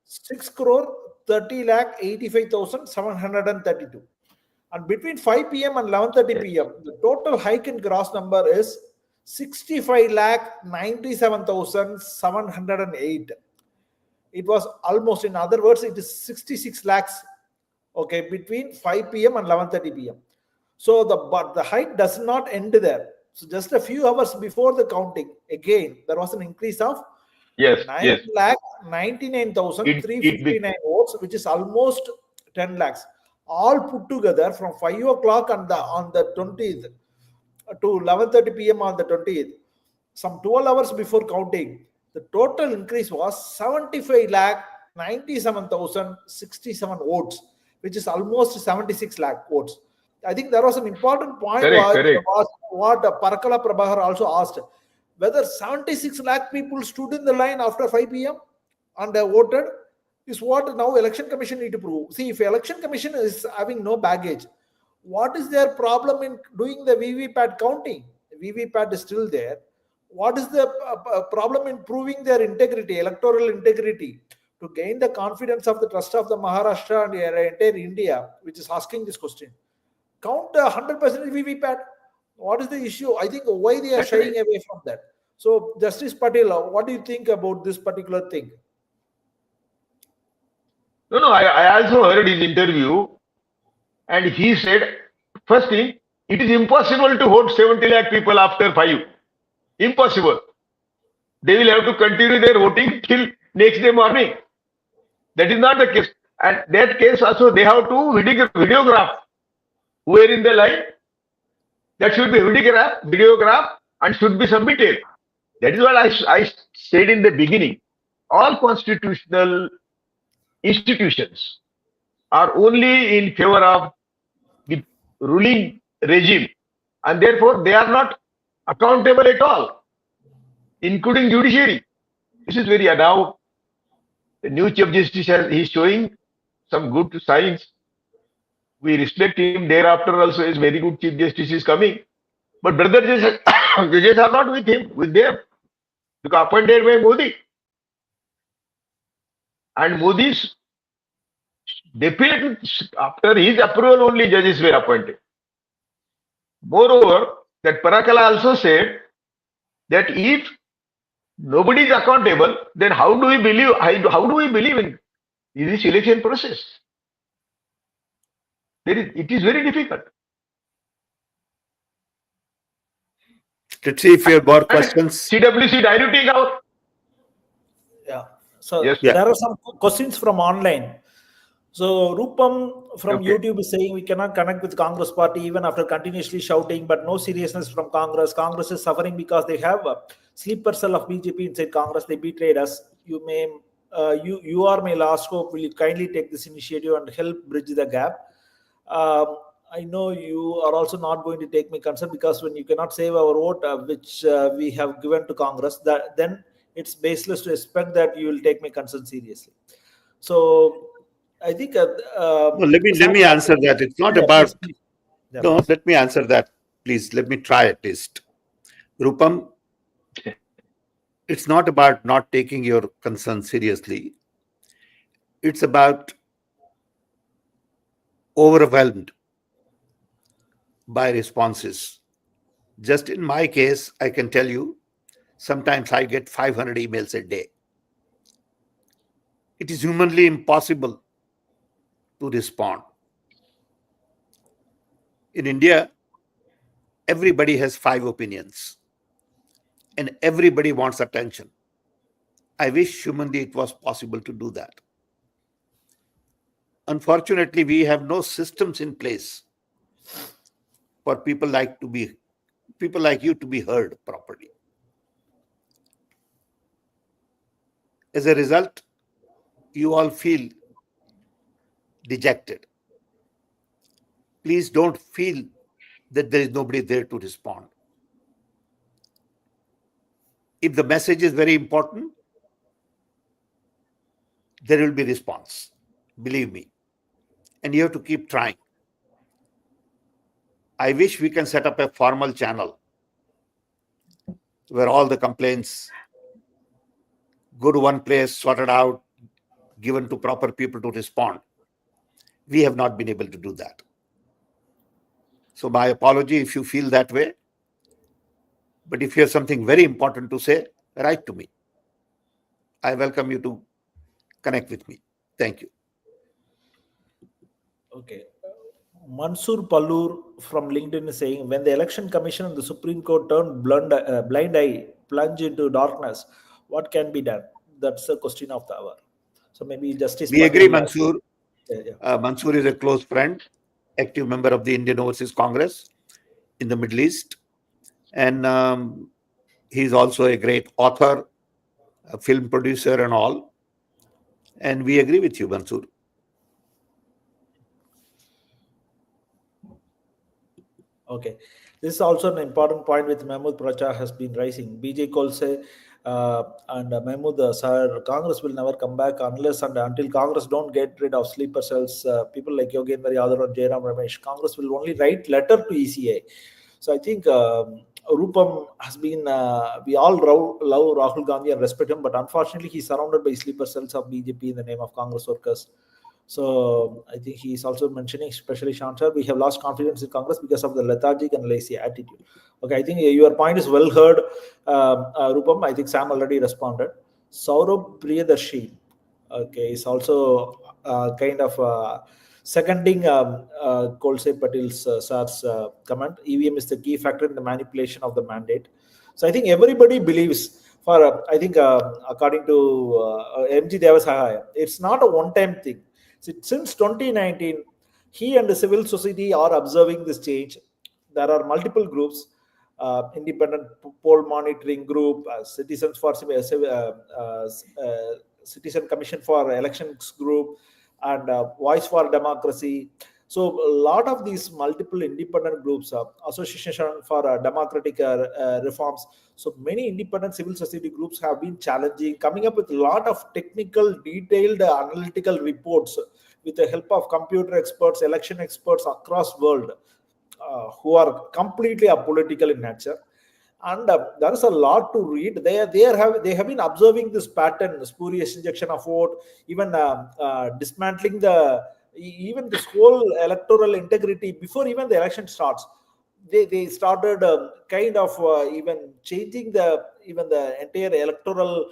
6 crore 30 lakh 85,732. And between 5 p.m. and 11:30 p.m., the total hike in gross number is 65 lakh 97,708. It was almost, in other words, it is 66 lakhs, okay, between 5 p.m. and 11:30 p.m. So but the hike does not end there. So just a few hours before the counting, again, there was an increase of 9 lakh 99,359 votes, which is almost 10 lakhs. All put together from 5 o'clock on the 20th to 11:30 p.m. on the 20th, some 12 hours before counting, the total increase was 75 lakh 97,067 votes, which is almost 76 lakh votes. I think there was an important point was what Parakala Prabhakar also asked, whether 76 lakh people stood in the line after 5 p.m. and voted, is what now Election Commission need to prove. See, if Election Commission is having no baggage, what is their problem in doing the VVPAT counting? The VVPAT is still there. What is the problem in proving their integrity, electoral integrity, to gain the confidence of the trust of the Maharashtra and the entire India, which is asking this question? Count 100% VVPAT. What is the issue? I think why they are shying away from that. So, Justice Patel, what do you think about this particular thing? No, I also heard his interview, and he said, first thing, it is impossible to vote 70 lakh people after 5. Impossible. They will have to continue their voting till next day morning. That is not the case. And that case also, they have to videograph who are in the line. That should be videograph and should be submitted. That is what I said in the beginning. All constitutional institutions are only in favor of the ruling regime, and therefore they are not accountable at all, including judiciary. This is very now the new Chief Justice is showing some good signs. We respect him. Thereafter also is very good Chief Justice is coming. But brother judges are not with him, with them. Because appointed by Modi. And Modi's definitely after his approval only judges were appointed. Moreover, that Parakala also said that if nobody is accountable, then how do we believe in this election process? It is very difficult. Let's see if you have more questions. CWC diluting out. Yeah. So Yes. there are some questions from online. So Rupam from YouTube is saying we cannot connect with Congress party even after continuously shouting, but no seriousness from Congress. Congress is suffering because they have a sleeper cell of BJP inside Congress. They betrayed us. You are my last hope. Will you kindly take this initiative and help bridge the gap? I know you are also not going to take my concern, because when you cannot save our vote, which we have given to Congress, then it's baseless to expect that you will take my concern seriously. So I think let me answer that. It's not about. No, let me answer that, please. Let me try at least. Rupam, it's not about not taking your concern seriously. It's about overwhelmed by responses. Just in my case, I can tell you, sometimes I get 500 emails a day. It is humanly impossible to respond. In India, everybody has 5 opinions and everybody wants attention. I wish humanly it was possible to do that. Unfortunately, we have no systems in place for people like you to be heard properly. As a result, you all feel dejected. Please don't feel that there is nobody there to respond. If the message is very important, there will be response. Believe me. And you have to keep trying. I wish we can set up a formal channel where all the complaints go to one place, sorted out, given to proper people to respond. We have not been able to do that. So my apology if you feel that way. But if you have something very important to say, write to me. I welcome you to connect with me. Thank you. Okay. Mansoor Pallur from LinkedIn is saying, when the Election Commission and the Supreme Court turn blind eye, plunge into darkness, what can be done? That's the question of the hour. So maybe Justice We Patel, agree, Mansoor. Yeah. Mansoor is a close friend, active member of the Indian Overseas Congress in the Middle East. And he's also a great author, a film producer and all. And we agree with you, Mansoor. Okay. This is also an important point which Mahmood Pracha has been raising. BJ Kolse and Mahmood sir, Congress will never come back unless and until Congress don't get rid of sleeper cells. People like Yogendra Yadav and Jairam Ramesh, Congress will only write letter to ECA. So I think Rupam has been, we all love Rahul Gandhi and respect him, but unfortunately he's surrounded by sleeper cells of BJP in the name of Congress workers. So I think he is also mentioning, especially Shansha, we have lost confidence in Congress because of the lethargic and lazy attitude. Okay, I think your point is well heard, Rupam. I think Sam already responded. Saurabh Priyadarshi, okay, is also kind of seconding Kolse Patel's sir's comment. EVM is the key factor in the manipulation of the mandate. So I think everybody believes. I think according to MG Devasahaya, it's not a one-time thing. Since 2019, he and the civil society are observing this change. There are multiple groups, independent poll monitoring group, Citizens for Citizen Commission for Elections group, and Voice for Democracy. So a lot of these multiple independent groups, Association for Democratic Reforms. So many independent civil society groups have been challenging, coming up with a lot of technical, detailed, analytical reports with the help of computer experts, election experts across world, who are completely apolitical in nature. And there is a lot to read. They have been observing this pattern, spurious injection of vote, even dismantling even this whole electoral integrity before even the election starts. They started kind of even changing the entire electoral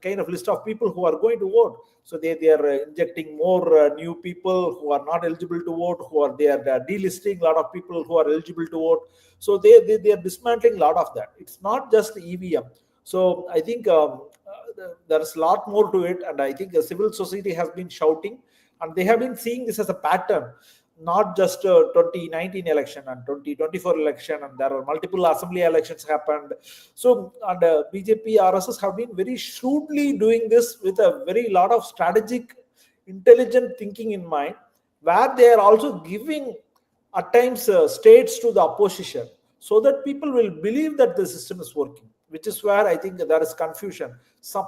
kind of list of people who are going to vote. So they are injecting more new people who are not eligible to vote, they are delisting a lot of people who are eligible to vote. So they are dismantling a lot of that. It's not just EVM. So I think there's a lot more to it, and I think the civil society has been shouting, and they have been seeing this as a pattern, not just 2019 election and 2024 election, and there are multiple assembly elections happened. So, and BJP, RSS have been very shrewdly doing this with a very lot of strategic, intelligent thinking in mind, where they are also giving at times states to the opposition, so that people will believe that the system is working, which is where I think there is confusion,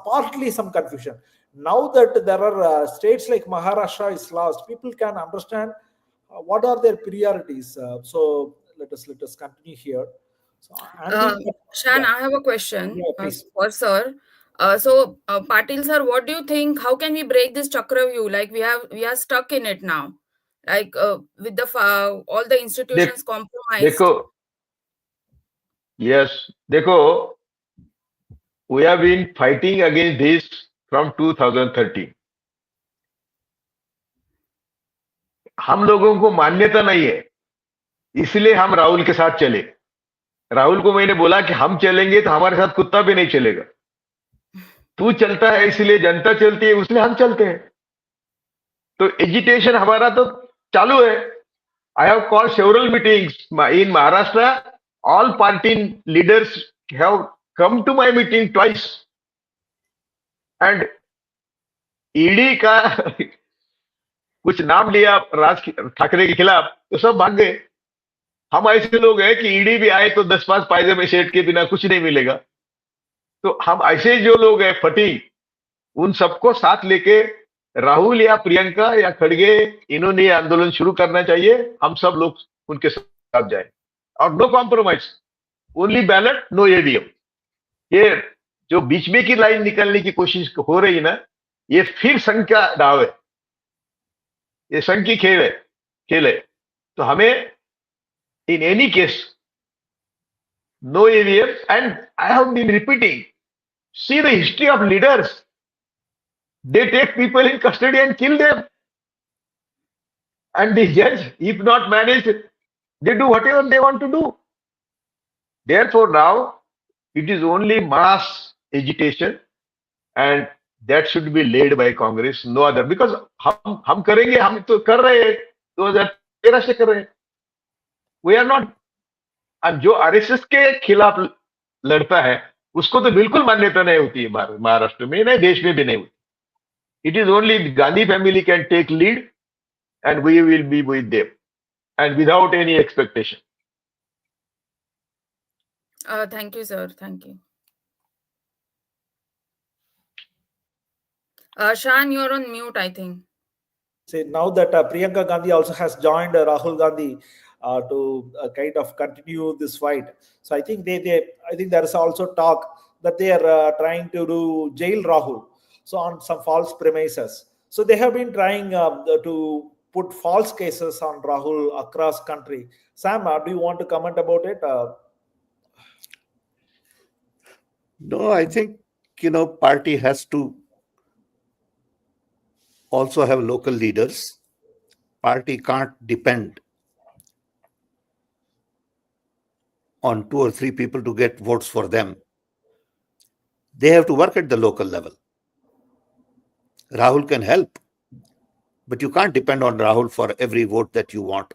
partly some confusion. Now that there are states like Maharashtra is lost, people can understand what are their priorities. So let us continue here. So, Shan, yeah. I have a question Please. for sir. Patil sir, what do you think? How can we break this chakra view? Like we are stuck in it now, like with the all the institutions compromised. देखो, we have been fighting against this from 2013. हम लोगों को मान्यता नहीं है, इसलिए हम राहुल के साथ चले. राहुल को मैंने बोला कि हम चलेंगे तो हमारे साथ कुत्ता भी नहीं चलेगा. तू चलता है इसलिए जनता चलती है, उसलिए हम चलते हैं. तो एजिटेशन हमारा तो चालू है. I have called several meetings in Maharashtra. All party leaders have come to my meeting twice. And ED का कुछ नाम लिया राज ठाकरे के खिलाफ तो सब भाग गए. हम ऐसे लोग हैं कि ईडी भी आए तो 10-5 पायजामे सेट के बिना कुछ नहीं मिलेगा. तो हम ऐसे जो लोग हैं फटी, उन सबको साथ लेके राहुल या प्रियंका या खड़गे इन्होंने ये आंदोलन शुरू करना चाहिए, हम सब लोग उनके साथ जाए और no compromise, only ballot no EVM. ये जो बीच में की लाइन निकालने की कोशिश हो रही है ना, ये फिर संघ का दाव है, ये संघ की खेल है। तो हमें in any case no EVM, and I have been repeating, see the history of leaders, they take people in custody and kill them, and the judge, if not managed, they do whatever they want to do. Therefore now it is only mass agitation, and that should be led by Congress, no other, because हम करेंगे, हम तो कर रहे हैं, 2013 से कर रहे हैं, we are not। अब जो आरएसएस के खिलाफ लड़ता है उसको तो बिल्कुल मान्यता नहीं होती है महाराष्ट्र में, नहीं देश में भी नहीं होती। It is only the Gandhi family can take lead, and we will be with them, and without any expectation. Thank you, sir. Thank you. Shan, you're on mute, I think. Say now that Priyanka Gandhi also has joined Rahul Gandhi to kind of continue this fight. So I think I think there is also talk that they are trying to do jail Rahul, so on some false premises. So they have been trying to put false cases on Rahul across country. Sam, do you want to comment about it? No, I think, party has to also have local leaders. Party can't depend on 2 or 3 people to get votes for them. They have to work at the local level. Rahul can help, but you can't depend on Rahul for every vote that you want.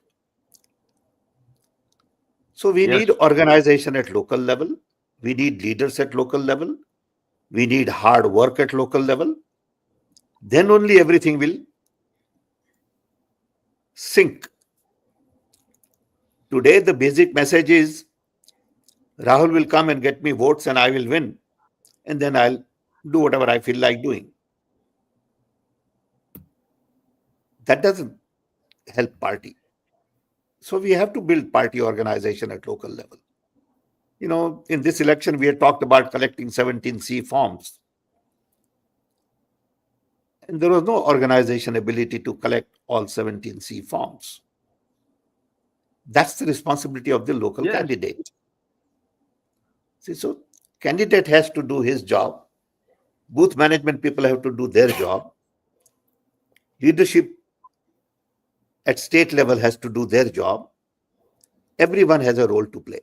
So we Yes. need organization at local level. We need leaders at local level. We need hard work at local level. Then only everything will sync. Today, the basic message is Rahul will come and get me votes and I will win. And then I'll do whatever I feel like doing. That doesn't help party. So we have to build party organization at local level. In this election, we had talked about collecting 17C forms. And there was no organization ability to collect all 17C forms. That's the responsibility of the local Yes. candidate. See, so candidate has to do his job. Booth management people have to do their job. Leadership at state level has to do their job. Everyone has a role to play.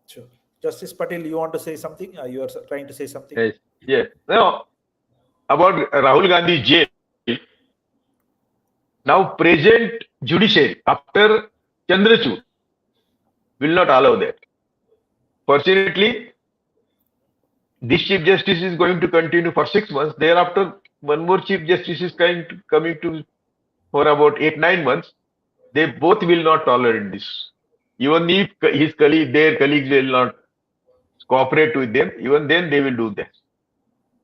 Sure. Justice Patel, you want to say something? You are trying to say something? Yes. Yes. Now, about Rahul Gandhi jail. Now, present judiciary after Chandrachud will not allow that. Fortunately, this Chief Justice is going to continue for 6 months. Thereafter, one more Chief Justice is coming to for about 8-9 months. They both will not tolerate this. Even if their colleagues will not cooperate with them, even then they will do that.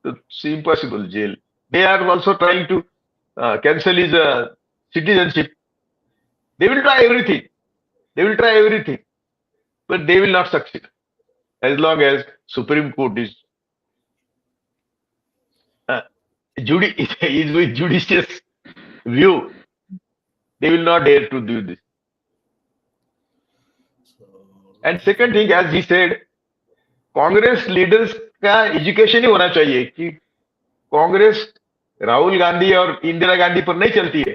So it's impossible jail. They are also trying to cancel his citizenship. They will try everything. But they will not succeed as long as Supreme Court is is with judicious view. They will not dare to do this. And second thing, as he said, Congress leaders का education ही होना चाहिए कि कांग्रेस राहुल गांधी और इंदिरा गांधी पर नहीं चलती है।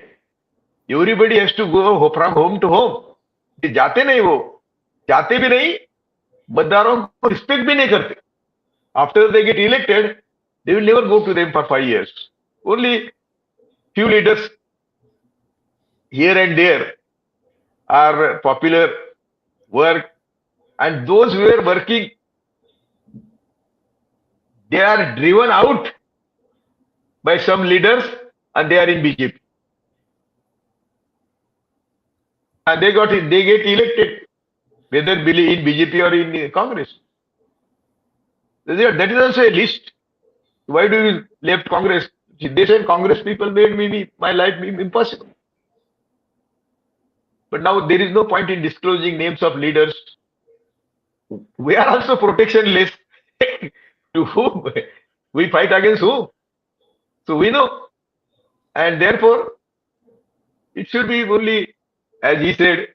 Everybody has to go from home to home. जाते नहीं, वो जाते भी नहीं, मतदारों को रिस्पेक्ट भी नहीं करते। After they get elected they will never go to them for 5 years। Only few leaders here and there are popular work, and those who are working, they are driven out by some leaders and they are in BJP. And they get elected, whether in BJP or in Congress. That is also a list. Why do you left Congress? They said Congress people made my life impossible. But now there is no point in disclosing names of leaders. We are also protectionless. To whom? We fight against whom? So we know. And therefore, it should be only, as he said,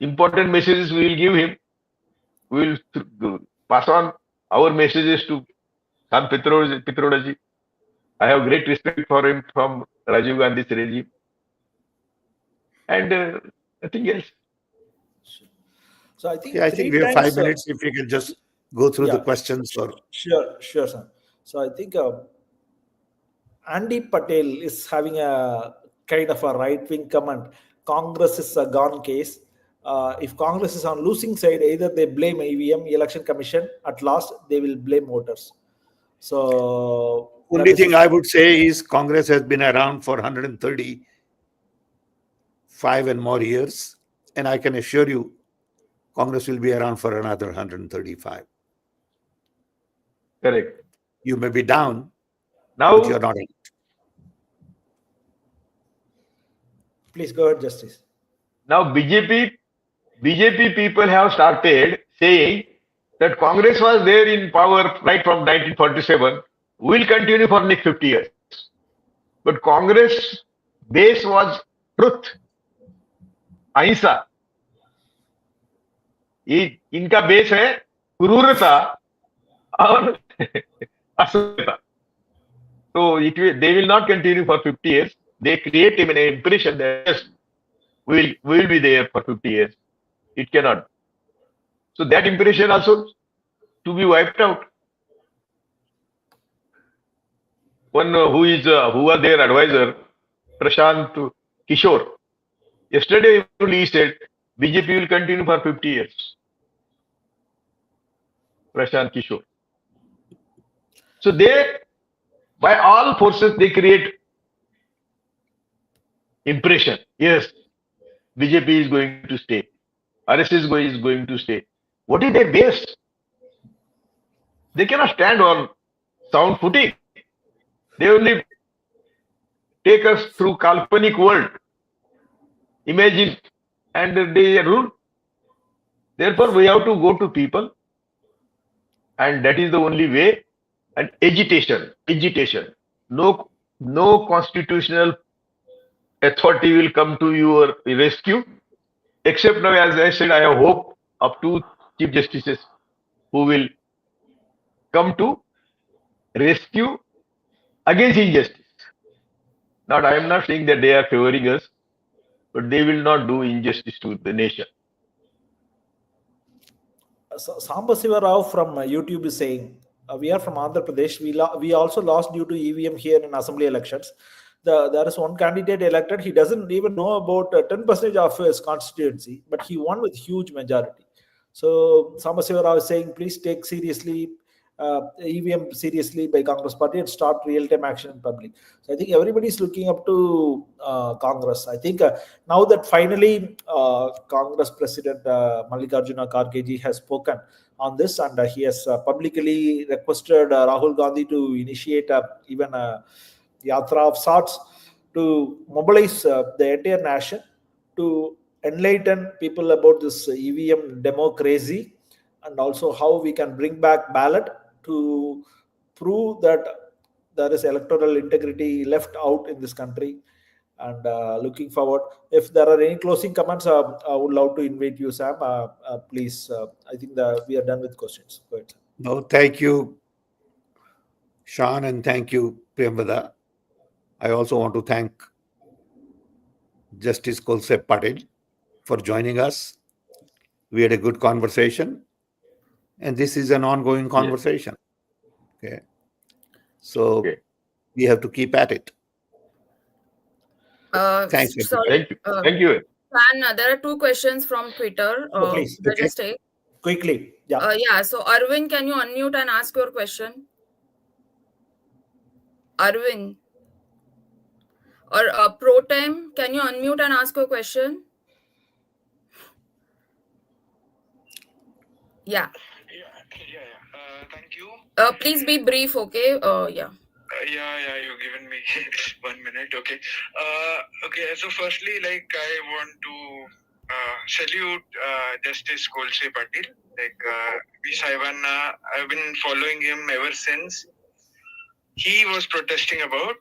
important messages we will give him. We will pass on our messages to Sam Pitrodaji. I have great respect for him from Rajiv Gandhi's regime. And nothing else. So I think Yeah, I think we have 5 minutes. If you can just go through the questions. Or sure, sir. So I think Andy Patel is having a kind of a right-wing comment. Congress is a gone case. If Congress is on losing side, either they blame EVM, Election Commission. At last, they will blame voters. So only thing I would say is Congress has been around for 135 and more years, and I can assure you, Congress will be around for another 135. Correct. You may be down, now, but you're not out. Please go ahead, Justice. Now BJP people have started saying that Congress was there in power right from 1947, will continue for next 50 years. But Congress base was truth, ahimsa. इनका base है क्रूरता और असत्यता. So they will not continue for 50 years. They create an impression that yes, we will be there for 50 years. It cannot. So that impression also to be wiped out. One who was their advisor, Prashant Kishore, yesterday he said BJP will continue for 50 years. Prashant Kishore. So they, by all forces, they create impression. Yes, BJP is going to stay. RSS is going to stay. What is their base? They cannot stand on sound footing. They only take us through Kalpanik world. Imagine, and they rule. Therefore, we have to go to people, and that is the only way. And agitation. No constitutional authority will come to your rescue, except now, as I said, I have hope of 2 chief justices who will come to rescue against injustice. Not, I am not saying that they are favoring us, but they will not do injustice to the nation. So, Samba Siva Rao from YouTube is saying, we are from Andhra Pradesh. We also lost due to EVM here in assembly elections. There is one candidate elected. He doesn't even know about 10% of his constituency, but he won with huge majority. So Samba Siva Rao is saying, please take seriously EVM seriously by Congress Party and start real-time action in public. So I think everybody is looking up to Congress. I think now that finally Congress President Mallikarjuna Kharge has spoken on this, and he has publicly requested Rahul Gandhi to initiate even a yatra of sorts to mobilize the entire nation to enlighten people about this EVM DemocraZy, and also how we can bring back ballot to prove that there is electoral integrity left out in this country. And looking forward, if there are any closing comments, I would love to invite you, Sam. Please, I think that we are done with questions. Go ahead. No, thank you, Sean, and thank you, Priyambada. I also want to thank Justice Kolse Patel for joining us. We had a good conversation, and this is an ongoing conversation. Okay. So we have to keep at it. Thanks. Thank you. Thank you. And there are 2 questions from Twitter. Please. Just take Quickly. So Arvind, can you unmute and ask your question? Arvind. Or Protem, can you unmute and ask your question? Yeah. Thank you. Please be brief, okay? Yeah. Yeah, you've given me 1 minute. Okay. Okay. So, firstly, like, I want to salute Justice Kolse Patil. Like, I've been following him ever since he was protesting about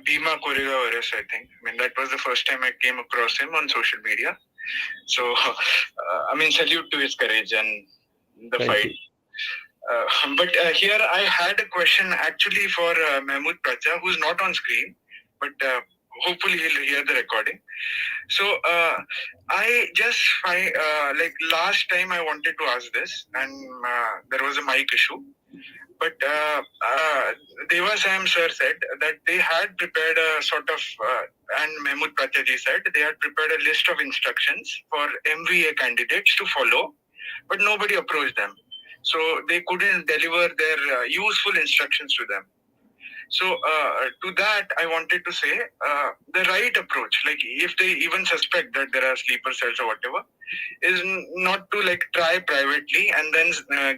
Bhima Koregaon arrest, I think. I mean, that was the first time I came across him on social media. So, salute to his courage and the Thank fight. you. But here I had a question actually for Mahmood Pracha, who's not on screen, but hopefully he'll hear the recording. So I just find, like last time I wanted to ask this, and there was a mic issue. But Deva Sam sir said that they had prepared a sort of, and Mahmood Prachaji said they had prepared a list of instructions for MVA candidates to follow, but nobody approached them. So they couldn't deliver their useful instructions to them. So to that, I wanted to say the right approach, like if they even suspect that there are sleeper cells or whatever, is not to like try privately and then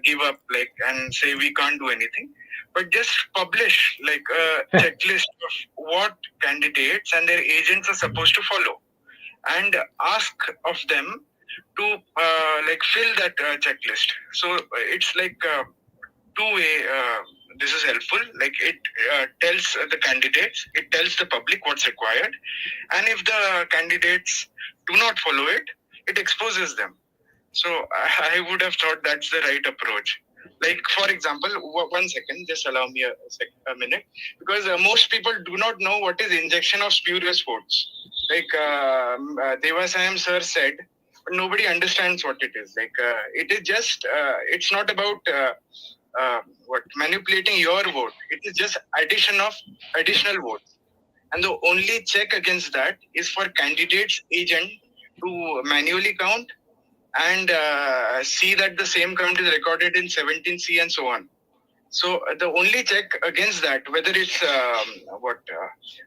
give up like and say we can't do anything, but just publish like a checklist of what candidates and their agents are supposed to follow, and ask of them to like fill that checklist. So it's like two-way. This is helpful. Like it tells the candidates, it tells the public what's required, and if the candidates do not follow it, it exposes them. So I would have thought that's the right approach. Like for example, 1 second, just allow me a minute, because most people do not know what is injection of spurious votes. Like Devasayam sir said, but nobody understands what it is. Like it is just, it's not about manipulating your vote. It is just addition of additional votes, and the only check against that is for candidate's agent to manually count and see that the same count is recorded in 17C and so on. So the only check against that, whether it's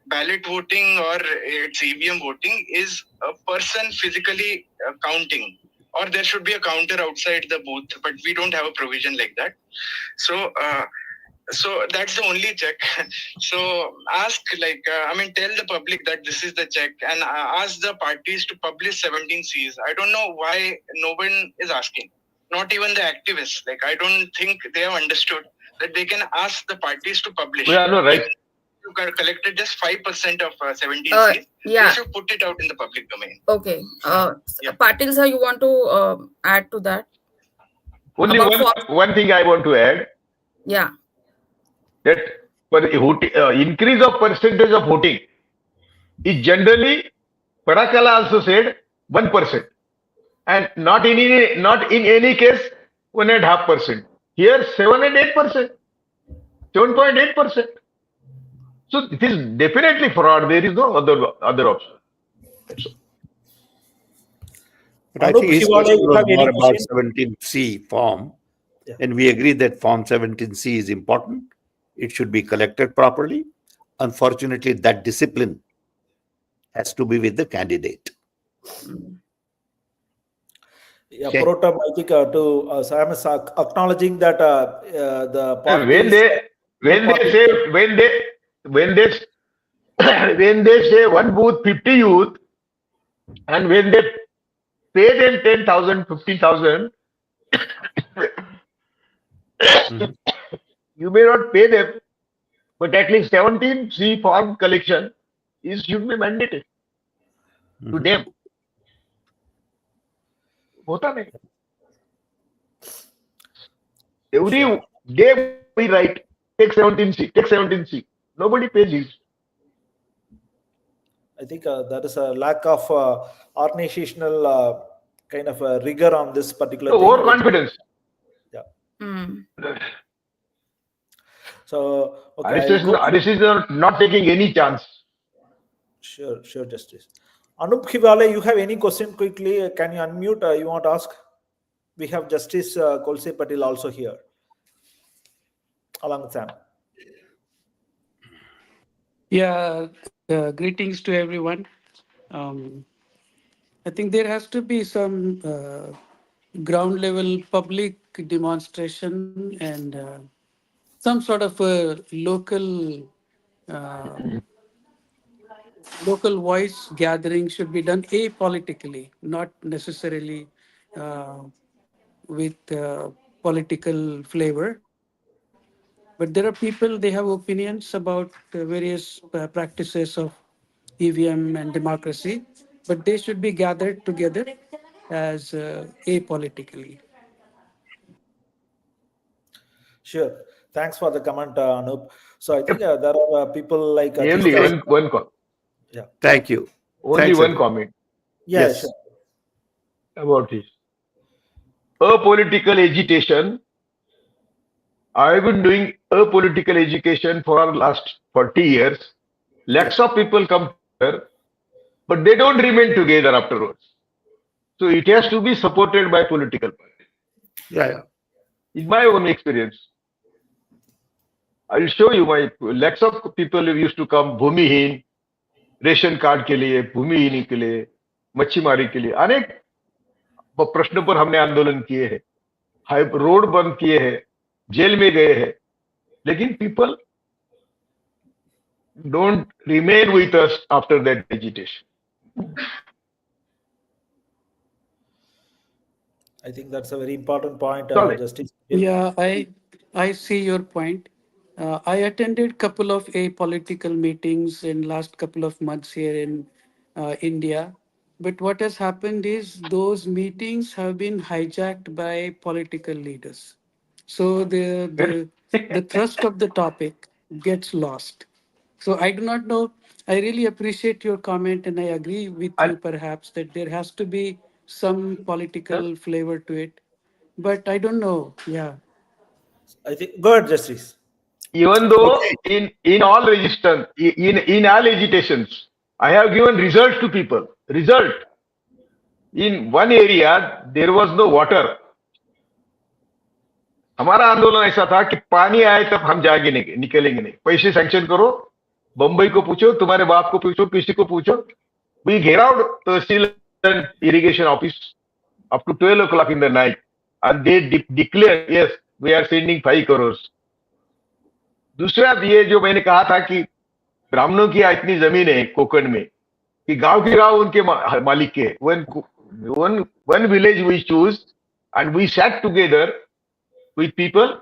ballot voting or it's EVM voting, is a person physically counting, or there should be a counter outside the booth, but we don't have a provision like that. So so that's the only check. So ask tell the public that this is the check, and ask the parties to publish 17 Cs. I don't know why no one is asking, not even the activists. Like I don't think they have understood that they can ask the parties to publish. Yeah, no, right. You collected just 5% of 17 Cs. Yeah. They should put it out in the public domain. Okay. Yeah. Patil sir, you want to add to that? Only one thing I want to add, Yeah. that for the increase of percentage of voting is generally, Padakala also said 1%, and not in any case 1.5%. Here 7 and 8%, 7.8%. So it is definitely fraud. There is no other option. But I Anup, think his you want question to was have any more about question? 17C form. Yeah. And we agree that form 17C is important. It should be collected properly. Unfortunately, that discipline has to be with the candidate. Yeah, Okay. Protam, I think Sam is acknowledging that the And parties, when they say one booth 50 youth, and when they pay them 10,000, 15,000, you may not pay them, but at least 17C form collection should be mandated to them. Hota nahi. Every day we write, take 17C, take 17C. Nobody pays it. I think there is a lack of organizational kind of rigor on this particular thing. Overconfidence. Yeah. Mm. So, okay. Arrest is not taking any chance. Sure, Justice. Anup Khivale, you have any question quickly? Can you unmute? You want to ask? We have Justice Kolse Patil also here, along with Sam. Yeah, greetings to everyone. I think there has to be some ground level public demonstration and some sort of a uh, local voice gathering should be done apolitically, not necessarily uh, with political flavor. But there are people, they have opinions about various practices of EVM and democracy, but they should be gathered together as apolitically. Sure. Thanks for the comment, Anup. So I think there are people like Only Discuss. Yeah. Thank you. only Thanks, one everyone. comment Yeah, Yes. sure. about this. Apolitical agitation. I've been doing apolitical education for last 40 years. Lots of people come together, but they don't remain together afterwards. So it has to be supported by political party. Yeah, yeah. In my own experience, I'll show you my lots of people who used to come भूमिहीन ration card के लिए भूमिहीन के लिए मच्छीमारी के लिए अनेक प्रश्नों पर हमने आंदोलन किए हैं हाई रोड बंद किए हैं जेल में गए हैं लेकिन people don't remain with us after that agitation I think that's a very important point, Sorry. Justice. Yeah, I see your point. I attended couple of apolitical meetings in last couple of months here in India. But what has happened is those meetings have been hijacked by political leaders. So the thrust of the topic gets lost. So I do not know. I really appreciate your comment, and I agree with you And perhaps that there has to be some political flavor to it. But I don't know. Yeah. I think go ahead, Justice. even though Okay. in all resistance in all agitations I have given results to people result in one area there was no water हमारा आंदोलन ऐसा था कि पानी आए तब हम जागे नहीं निकलेंगे नहीं पैसे सैंक्शन करो बंबई को पूछो तुम्हारे बाप को पूछो किसी को पूछो we gheraoed tehsil irrigation office up to 12 o'clock in the night and they declare yes we are sending 5 crores दूसरा ये जो मैंने कहा था कि ब्राह्मणों की इतनी जमीन है कोकण में कि गांव के गांव उनके मालिक के one village we choose and we sat together with people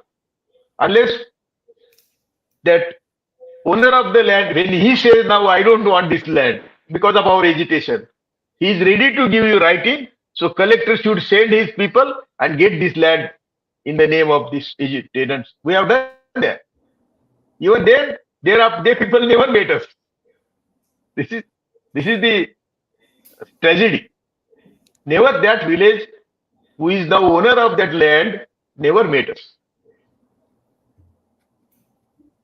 unless that owner of the land when he says now I don't want this land because of our agitation he is ready to give you writing so collector should send his people and get this land in the name of these tenants we have done that even they people never met us this is the tragedy never that village who is the owner of that land never met us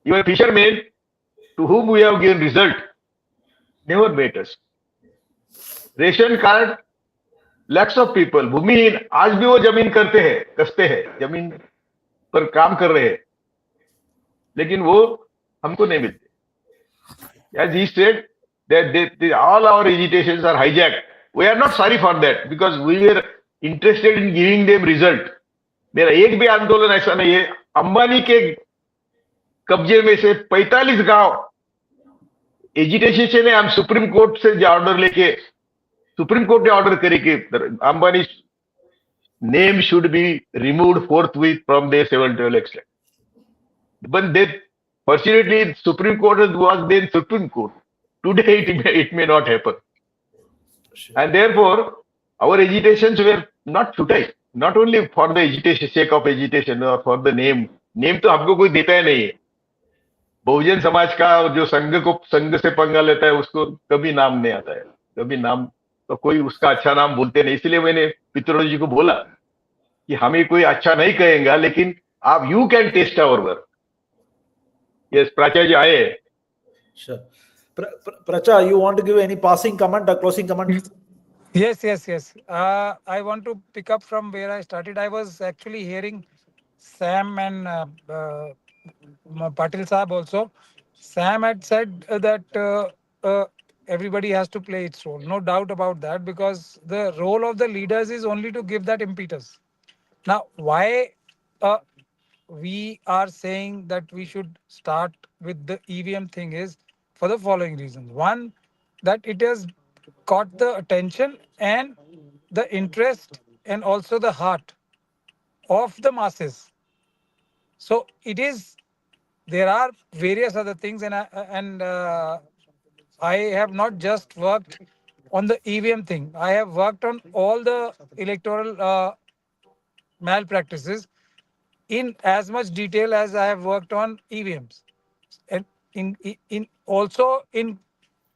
even fishermen to whom we have given result never met us ration card lakhs of people भूमिहीन आज भी वो जमीन करते हैं कसते हैं जमीन पर काम कर रहे हैं लेकिन वो हमको नहीं मिलते as he said that all our agitations are hijacked we are not sorry for that because we were interested in giving them result मेरा एक भी आंदोलन ऐसा नहीं है अंबानी के कब्जे में से 45 गांव एजिटेशन से हम सुप्रीम कोर्ट से ऑर्डर लेके सुप्रीम कोर्ट ने ऑर्डर करे कि Ambani name should be removed forthwith from their 712 extract but then fortunately supreme court was then supreme court today it may not happen and therefore our agitations were not futile not only for the agitation sake of agitation or for the name तो हमको कोई देता ही नहीं है बहुजन समाज का जो संघ से पंगा लेता है उसको कभी नाम नहीं आता है कभी नाम तो कोई उसका अच्छा नाम बोलते नहीं इसलिए मैंने पित्रों जी को बोला कि हमें कोई अच्छा नहीं कहेगा लेकिन आप you can test our work yes प्राचार्य जी आए Sure. Pracha, you want to give any passing comment or closing comment? Yes. I want to pick up from where I started. I was actually hearing Sam and Patil Saab also. Sam had said that everybody has to play its role. No doubt about that because the role of the leaders is only to give that impetus. Now, why we are saying that we should start with the EVM thing is for the following reasons. One, that it has caught the attention and the interest and also the heart of the masses. So it is. There are various other things, and I have not just worked on the EVM thing. I have worked on all the electoral malpractices in as much detail as I have worked on EVMs, and in also in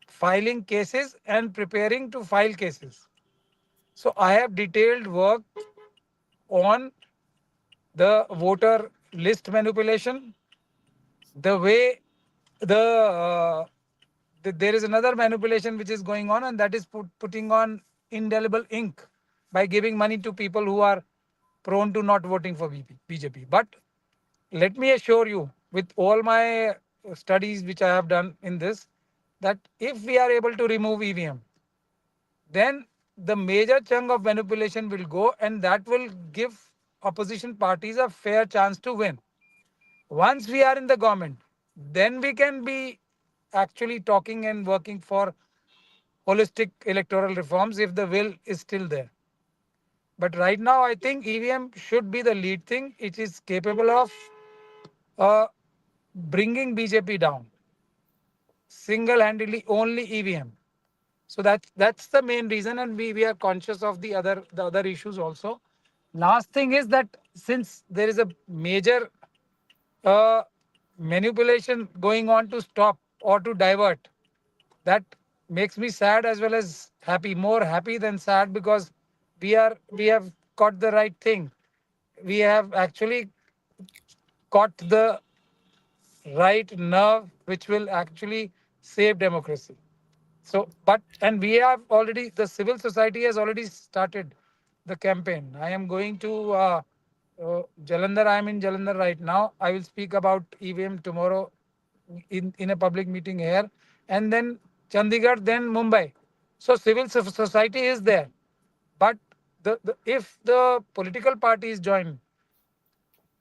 filing cases and preparing to file cases. So I have detailed work on the voter list manipulation, the way there is another manipulation which is going on, and that is putting on indelible ink by giving money to people who are prone to not voting for BJP. But let me assure you, with all my studies which I have done in this, that if we are able to remove EVM, then the major chunk of manipulation will go, and that will give opposition parties a fair chance to win. Once we are in the government, then we can be actually talking and working for holistic electoral reforms if the will is still there. But right now, I think EVM should be the lead thing. It is capable of uh, bringing BJP down single-handedly, only EVM. So that's the main reason, and we are conscious of the other issues also. Last thing is that since there is a major uh, manipulation going on to stop or to divert, that makes me sad as well as happy. More happy than sad, because we have got the right thing. We have actually caught the right nerve which will actually save democracy. So, and we have already, the civil society has already started the campaign. I am going to Jalandhar. I am in Jalandhar right now. I will speak about EVM tomorrow in a public meeting here, and then Chandigarh, then Mumbai. So civil society is there, but if the political parties join,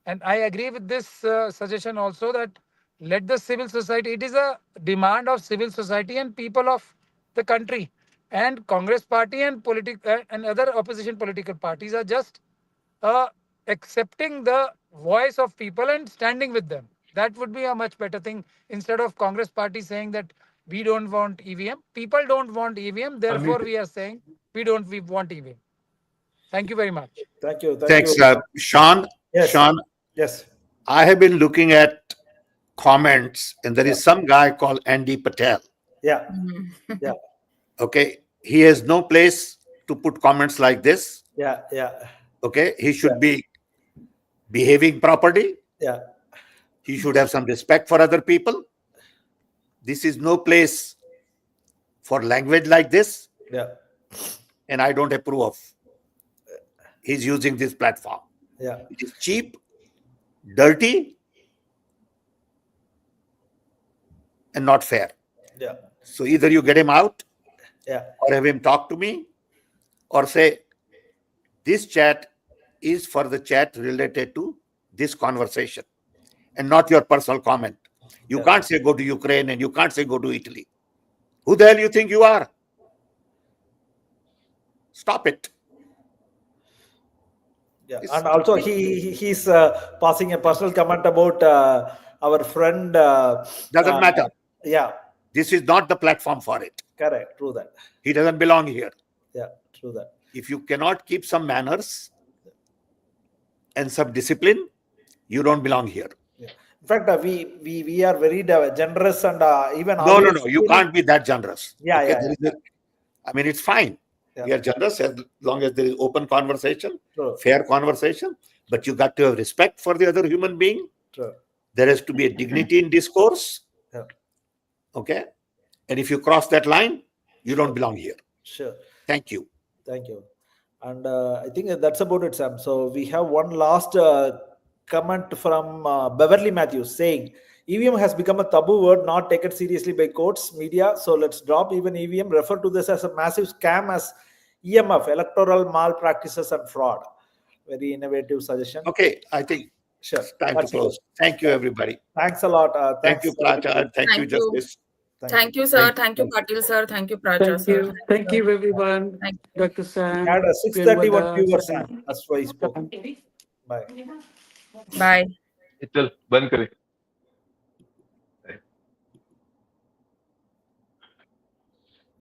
and I agree with this suggestion also, that let the civil society, it is a demand of civil society and people of the country. And Congress party and other opposition political parties are just uh, accepting the voice of people and standing with them. That would be a much better thing, instead of Congress party saying that we don't want EVM. People don't want EVM. Therefore, we are saying we want EVM. Thank you very much. Thank you. Thanks, Sean. Yes. Sean, Yes. I have been looking at comments, and there is some guy called Andy Patel. Yeah. Yeah. Okay. He has no place to put comments like this. Yeah. Yeah. Okay. He should be behaving properly. Yeah. He should have some respect for other people. This is no place for language like this. Yeah. And I don't approve of he's using this platform. Yeah. It is cheap, dirty, and not fair. Yeah. So either you get him out, Yeah. or have him talk to me, or say, this chat is for the chat related to this conversation and not your personal comment. You can't say go to Ukraine, and you can't say go to Italy. Who the hell you think you are? Stop it. Yeah. And also he's passing a personal comment about our friend. Doesn't matter. Yeah. This is not the platform for it. Correct. True that. He doesn't belong here. Yeah. True that. If you cannot keep some manners and some discipline, you don't belong here. Yeah. In fact, we are very generous, and even No. You can't be that generous. Yeah. Okay? Yeah. I mean, it's fine. Yeah. We are generous as long as there is open conversation, True. fair conversation. But you got to have respect for the other human being. True. There has to be a dignity in discourse. Yeah. Okay. And if you cross that line, you don't belong here. Sure. Thank you. Thank you. And I think that's about it, Sam. So we have one last comment from Beverly Matthews saying, EVM has become a taboo word, not taken seriously by courts, media. So let's drop even EVM, refer to this as a massive scam as EMF, electoral malpractices and fraud. Very innovative suggestion. Okay. I think Sure. It's time to That's it. close. Thank you, everybody. Thanks a lot. Thank you, Prachar. Thank you, Thank you. Justice. Thank you, sir. Thank Thank you, Patil, sir. Thank you, Pracha, Thank sir. you. Thank you, everyone. Thank you. Dr. We Sam, had a 631 Priyanvada, viewers. Sam. That's why he spoke. Bye. Bye. चल बंद करें